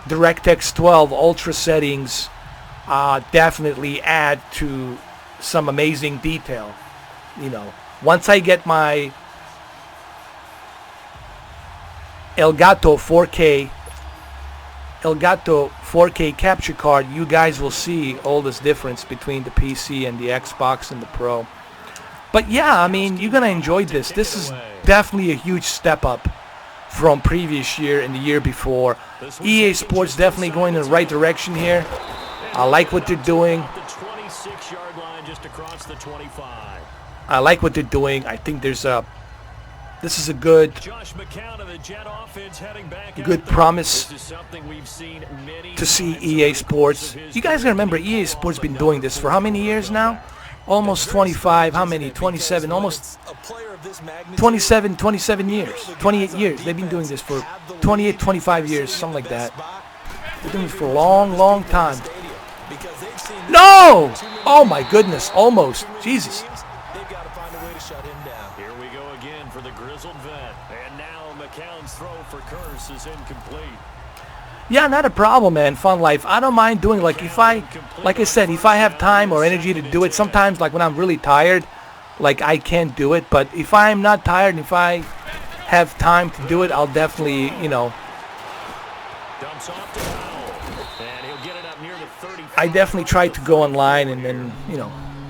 DirectX 12 Ultra settings definitely add to some amazing detail. You know, once I get my Elgato 4K capture card, you guys will see all this difference between the PC and the Xbox and the Pro. But yeah, I mean, you're going to enjoy this. This is definitely a huge step up from previous year and the year before. EA Sports definitely going in the right direction here. I like what they're doing. The 26-yard line just across the 25. I like what they're doing. I think this is a good Josh McCown of the Jet offense heading back good out there. promise This is something we've seen many to see times in EA the Sports. course of his You guys gotta remember, EA Sports been doing this for how many years now? Almost 25, how many? 27, almost A player of this magnitude, 27 years, 28 years. They've been doing this for 28, 25 years, something like that. They're doing it for a long, long time. because they've seen No! Oh my goodness, almost. Jesus. they've got to find a way to shut him down. Here we go again for the grizzled vet. And now McCown's throw for Curse is incomplete. Yeah, not a problem, man. Fun life. I don't mind doing, like I said, if I have time or energy to do it, sometimes like when I'm really tired, like I can't do it. But if I'm not tired and if I have time to do it, I'll definitely, Dumps off to Powell. And he'll get it up near the 35. I definitely try to go online and then,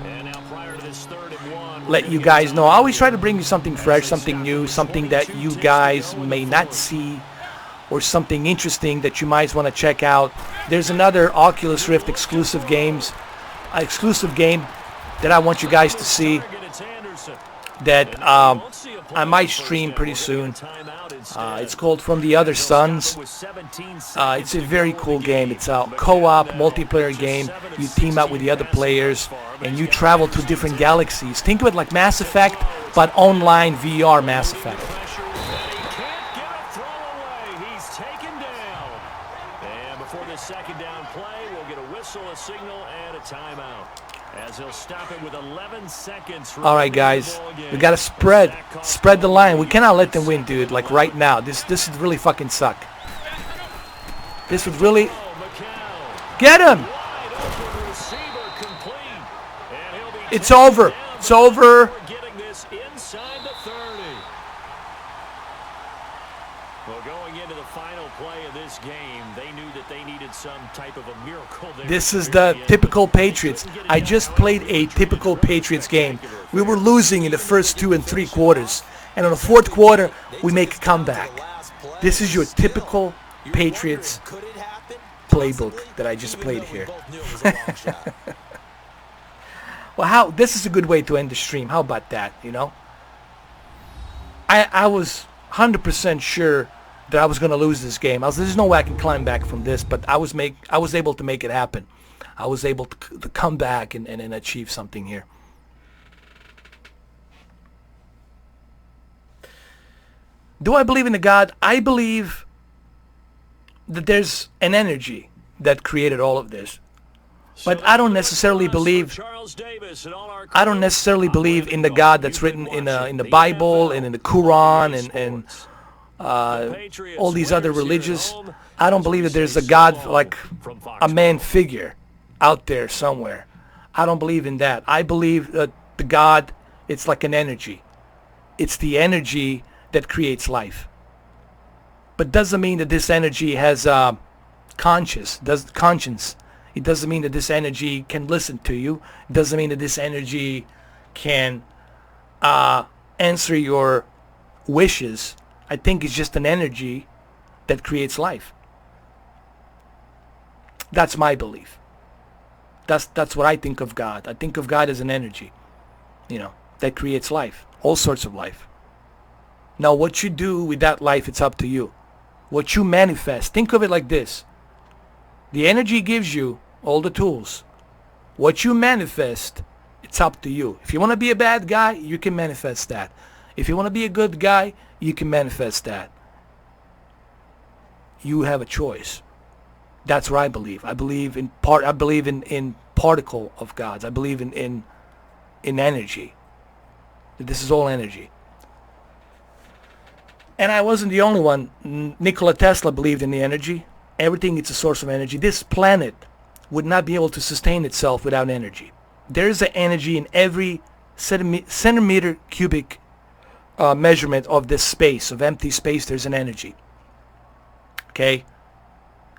And now prior to this 3rd and 1, let you guys know. I always try to bring you something fresh, something new, something that you guys may not see, or something interesting that you might want to check out. There's another Oculus Rift exclusive game that I want you guys to see that I might stream pretty soon. It's called From the Other Suns. It's a very cool game. It's a co-op multiplayer game. You team up with the other players and you travel to different galaxies. Think of it like Mass Effect, but online VR Mass Effect. Second down play, we'll get a whistle, a signal, and a timeout. As he'll stop it with 11 seconds. All right, guys, we gotta spread the line. We cannot let them win, dude. Like right now, this would really fucking suck. This would really get him. It's over. It's over. Getting this inside the 30. Well, going into the final play of this game, they knew that they needed some type of a miracle. This is the typical Patriots. I just played a typical Patriots game. We were losing in the first 2 and 3 quarters. And in the 4th quarter, we make a comeback. This is your typical Patriots playbook that I just played here. Well, this is a good way to end the stream. How about that, I was 100% sure that I was going to lose this game. There's no way I can climb back from this, but I was able to make it happen. I was able to come back and achieve something here. Do I believe in a God? I believe that there's an energy that created all of this. But I don't necessarily believe in the God that's written in the Bible and in the Quran and all these other religions. I don't believe that there's a God like a man figure out there somewhere. I don't believe in that. I believe that the God, it's like an energy. It's the energy that creates life. But doesn't mean that this energy has conscience. It doesn't mean that this energy can listen to you. It doesn't mean that this energy can answer your wishes. I think it's just an energy that creates life. That's my belief. That's what I think of God. I think of God as an energy, that creates life, all sorts of life. Now, what you do with that life, it's up to you. What you manifest, think of it like this. The energy gives you all the tools. What you manifest, it's up to you. If you want to be a bad guy, you can manifest that. If you want to be a good guy, you can manifest that. You have a choice. That's what I believe. I believe in particle of gods. I believe in energy. This is all energy. And I wasn't the only one. Nikola Tesla believed in the energy. Everything is a source of energy. This planet would not be able to sustain itself without energy. There is an energy in every centimeter cubic measurement of this space, of empty space. There's an energy. Okay?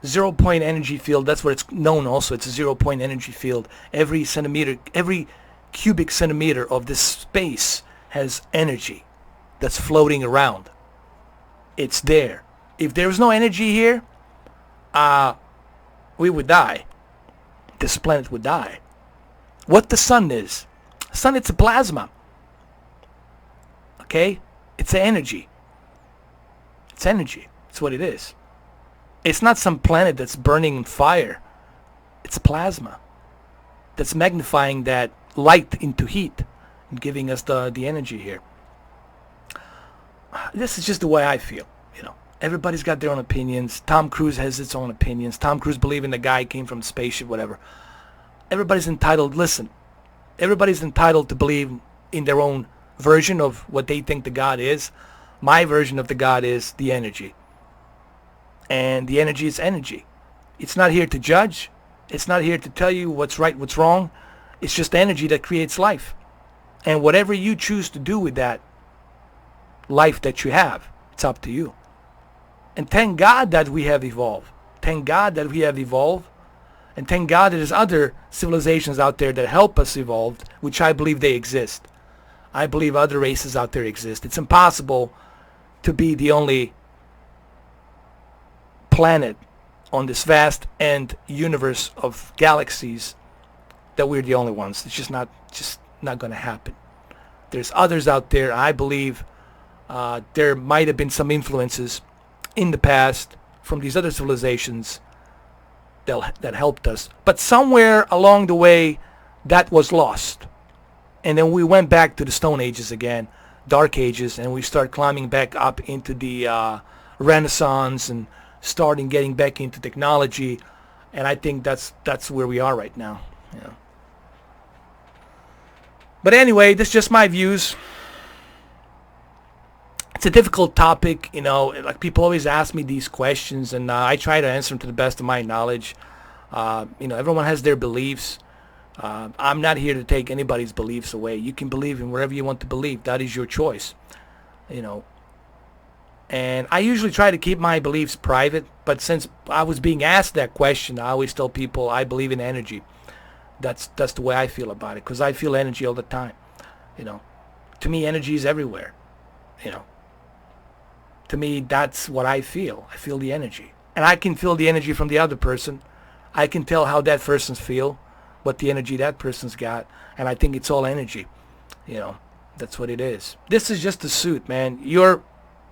0 point energy field, that's what it's known also. It's a 0 point energy field. Every centimeter, every cubic centimeter of this space has energy that's floating around. It's there. If there was no energy here, we would die. This planet would die. What the sun is? Sun, it's a plasma. Okay? It's an energy. It's energy. It's what it is. It's not some planet that's burning in fire. It's plasma that's magnifying that light into heat and giving us the energy here. This is just the way I feel. Everybody's got their own opinions. Tom Cruise has his own opinions. Tom Cruise believing the guy came from a spaceship, whatever. Everybody's entitled. Listen, everybody's entitled to believe in their own version of what they think the God is. My version of the God is the energy. And the energy is energy. It's not here to judge. It's not here to tell you what's right, what's wrong. It's just energy that creates life. And whatever you choose to do with that life that you have, it's up to you. And thank God that we have evolved. Thank God that we have evolved. And thank God that there's other civilizations out there that help us evolve, which I believe they exist. I believe other races out there exist. It's impossible to be the only planet on this vast and universe of galaxies that we're the only ones. It's just not going to happen. There's others out there. I believe there might have been some influences in the past from these other civilizations that helped us. But somewhere along the way, that was lost. And then we went back to the Stone Ages again, Dark Ages, and we start climbing back up into the Renaissance and starting getting back into technology. And I think that's where we are right now. But anyway, that's just my views. It's a difficult topic, like people always ask me these questions, and I try to answer them to the best of my knowledge. Everyone has their beliefs. I'm not here to take anybody's beliefs away. You can believe in whatever you want to believe. That is your choice, And I usually try to keep my beliefs private, but since I was being asked that question, I always tell people I believe in energy. That's the way I feel about it, because I feel energy all the time. To me, energy is everywhere. To me, that's what I feel. I feel the energy. And I can feel the energy from the other person. I can tell how that person's feel, what the energy that person's got. And I think it's all energy. That's what it is. This is just a suit, man. Your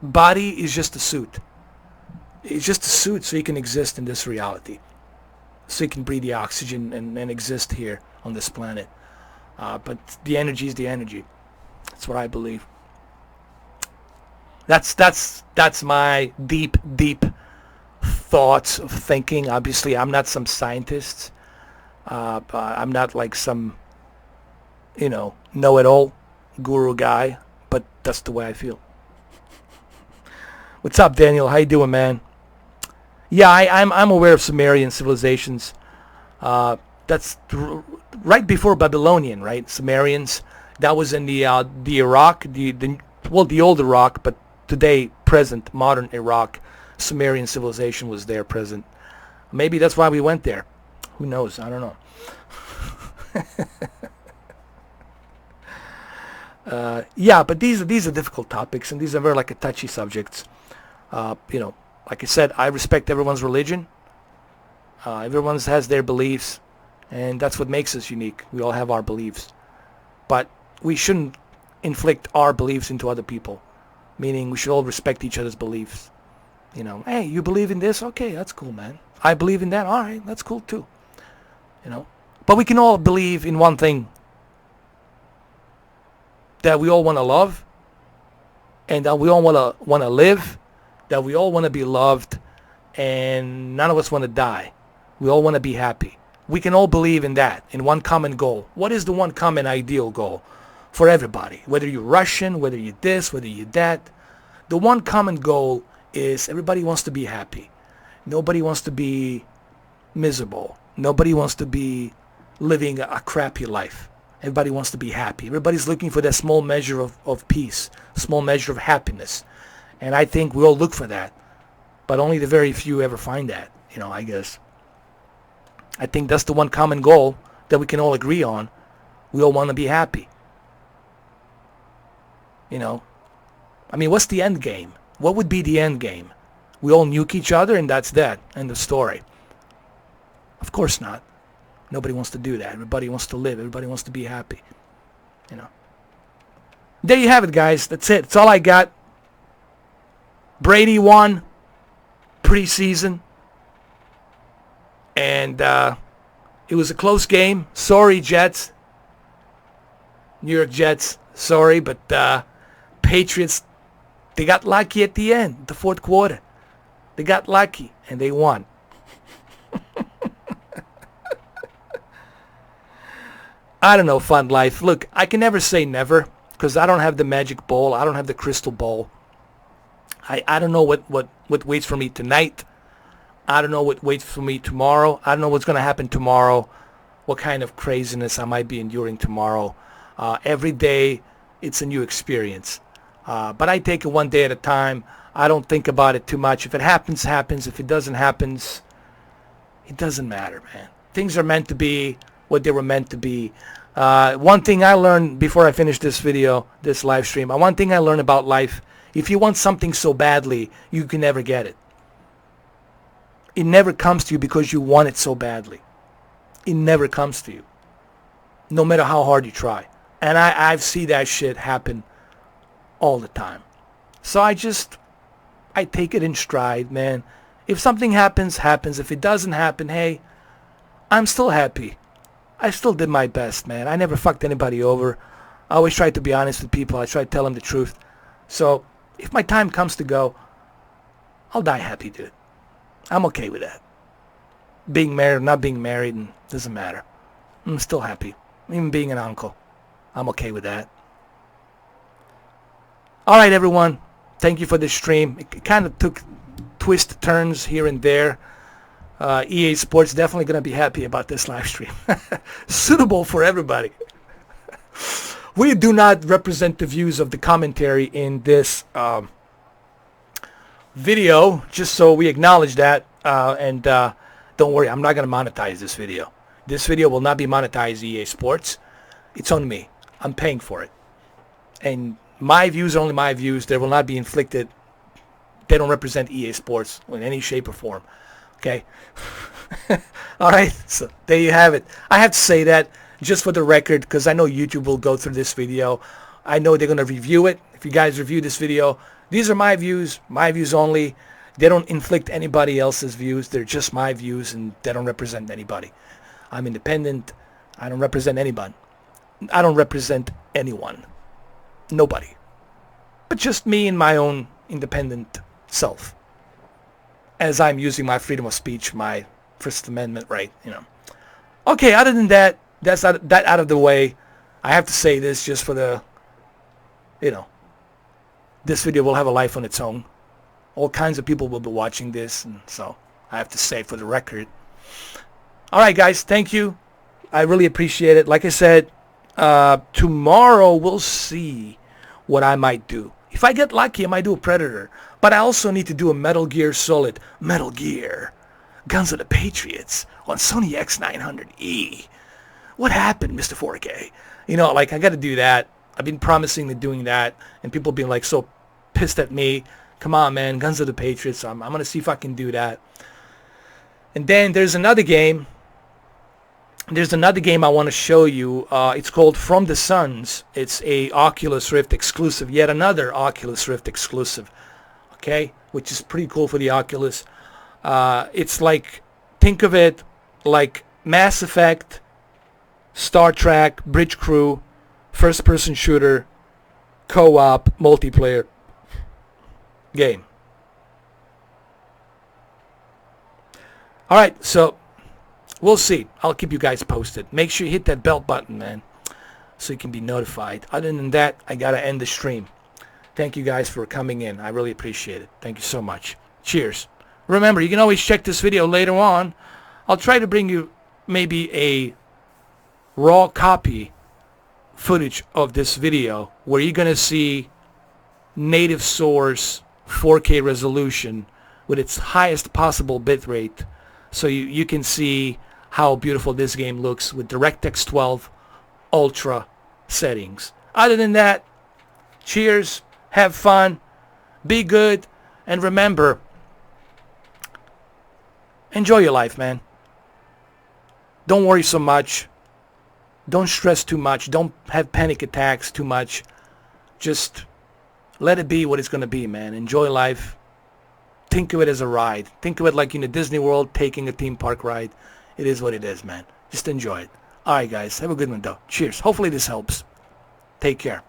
body is just a suit. It's just a suit so you can exist in this reality. So you can breathe the oxygen and exist here on this planet. But the energy is the energy. That's what I believe. That's my deep thoughts of thinking. Obviously, I'm not some scientist. I'm not like some, know-it-all guru guy. But that's the way I feel. What's up, Daniel? How you doing, man? Yeah, I'm aware of Sumerian civilizations. That's right before Babylonian, right? Sumerians. That was in the Iraq, the old Iraq, but today, present, modern Iraq, Sumerian civilization was there present. Maybe that's why we went there. Who knows? I don't know. Yeah, but these are difficult topics, and these are very like a touchy subjects. Like I said, I respect everyone's religion. Everyone has their beliefs, and that's what makes us unique. We all have our beliefs. But we shouldn't inflict our beliefs into other people. Meaning we should all respect each other's beliefs. Hey, you believe in this? Okay, that's cool, man. I believe in that. All right, that's cool too. But we can all believe in one thing. That we all want to love. And that we all want to live. That we all want to be loved. And none of us want to die. We all want to be happy. We can all believe in that, in one common goal. What is the one common ideal goal for everybody? Whether you're Russian, whether you're this, whether you're that. The one common goal is everybody wants to be happy. Nobody wants to be miserable. Nobody wants to be living a crappy life. Everybody wants to be happy. Everybody's looking for that small measure of peace, small measure of happiness. And I think we all look for that. But only the very few ever find that, I guess. I think that's the one common goal that we can all agree on. We all want to be happy. You know? I mean, what's the end game? What would be the end game? We all nuke each other and that's that. End of story. Of course not. Nobody wants to do that. Everybody wants to live. Everybody wants to be happy. You know. There you have it, guys. That's it. That's all I got. Brady won preseason. And it was a close game. Sorry, Jets. New York Jets. Sorry, but Patriots, they got lucky at the end, the fourth quarter. They got lucky, and they won. I don't know, fun life. Look, I can never say never because I don't have the magic ball. I don't have the crystal ball. I don't know what waits for me tonight. I don't know what waits for me tomorrow. I don't know what's going to happen tomorrow, what kind of craziness I might be enduring tomorrow. Every day, it's a new experience. But I take it one day at a time. I don't think about it too much. If it happens, happens. If it doesn't happen, it doesn't matter, man. Things are meant to be what they were meant to be. One thing I learned before I finished this video, this live stream, one thing I learned about life, if you want something so badly, you can never get it. It never comes to you because you want it so badly. It never comes to you. No matter how hard you try. And I've seen that shit happen all the time. So I take it in stride, man. If something happens, happens. If it doesn't happen, hey, I'm still happy. I still did my best, man. I never fucked anybody over. I always tried to be honest with people. I try to tell them the truth. So if my time comes to go, I'll die happy, dude. I'm okay with that. Being married, not being married, doesn't matter. I'm still happy. Even being an uncle, I'm okay with that. All right, everyone. Thank you for this stream. It kind of took twist turns here and there. EA Sports definitely going to be happy about this live stream. Suitable for everybody. We do not represent the views of the commentary in this video, just so we acknowledge that. And don't worry, I'm not going to monetize this video. This video will not be monetized, EA Sports. It's on me. I'm paying for it. And my views are only my views. They will not be inflicted. They don't represent EA Sports in any shape or form. Okay? All right? So there you have it. I have to say that just for the record because I know YouTube will go through this video. I know they're going to review it. If you guys review this video, these are my views only. They don't inflict anybody else's views. They're just my views and they don't represent anybody. I'm independent. I don't represent anyone. I don't represent anyone. Nobody. But just me and my own independent self. As I'm using my freedom of speech, my First Amendment right, you know. Okay, other than that, that's that out of the way. I have to say this just for the, you know, this video will have a life on its own. All kinds of people will be watching this, and so I have to say it for the record. All right, guys, thank you. I really appreciate it. Like I said, tomorrow we'll see what I might do. If I get lucky, I might do a Predator. But I also need to do a Metal Gear Solid. Metal Gear. Guns of the Patriots on Sony X900E. What happened, Mr. 4K? You know, like, I got to do that. I've been promising to doing that. And people being, like, so pissed at me. Come on, man. Guns of the Patriots. I'm going to see if I can do that. And then there's another game. There's another game I want to show you. It's called From the Suns. It's a Oculus Rift exclusive. Yet another Oculus Rift exclusive. Okay? Which is pretty cool for the Oculus. It's like, think of it like Mass Effect, Star Trek, Bridge Crew, first-person shooter, co-op, multiplayer game. Alright, so we'll see. I'll keep you guys posted. Make sure you hit that bell button, man, so you can be notified. Other than that, I gotta end the stream. Thank you guys for coming in. I really appreciate it. Thank you so much. Cheers. Remember, you can always check this video later on. I'll try to bring you maybe a raw copy footage of this video where you're gonna see native source 4K resolution with its highest possible bitrate, so you can see how beautiful this game looks with DirectX 12 ultra settings. Other than that, cheers, have fun, be good, and remember, enjoy your life, man. Don't worry so much. Don't stress too much. Don't have panic attacks too much. Just let it be what it's going to be, man. Enjoy life. Think of it as a ride. Think of it like in a Disney World taking a theme park ride. It is what it is, man. Just enjoy it. All right, guys. Have a good one, though. Cheers. Hopefully this helps. Take care.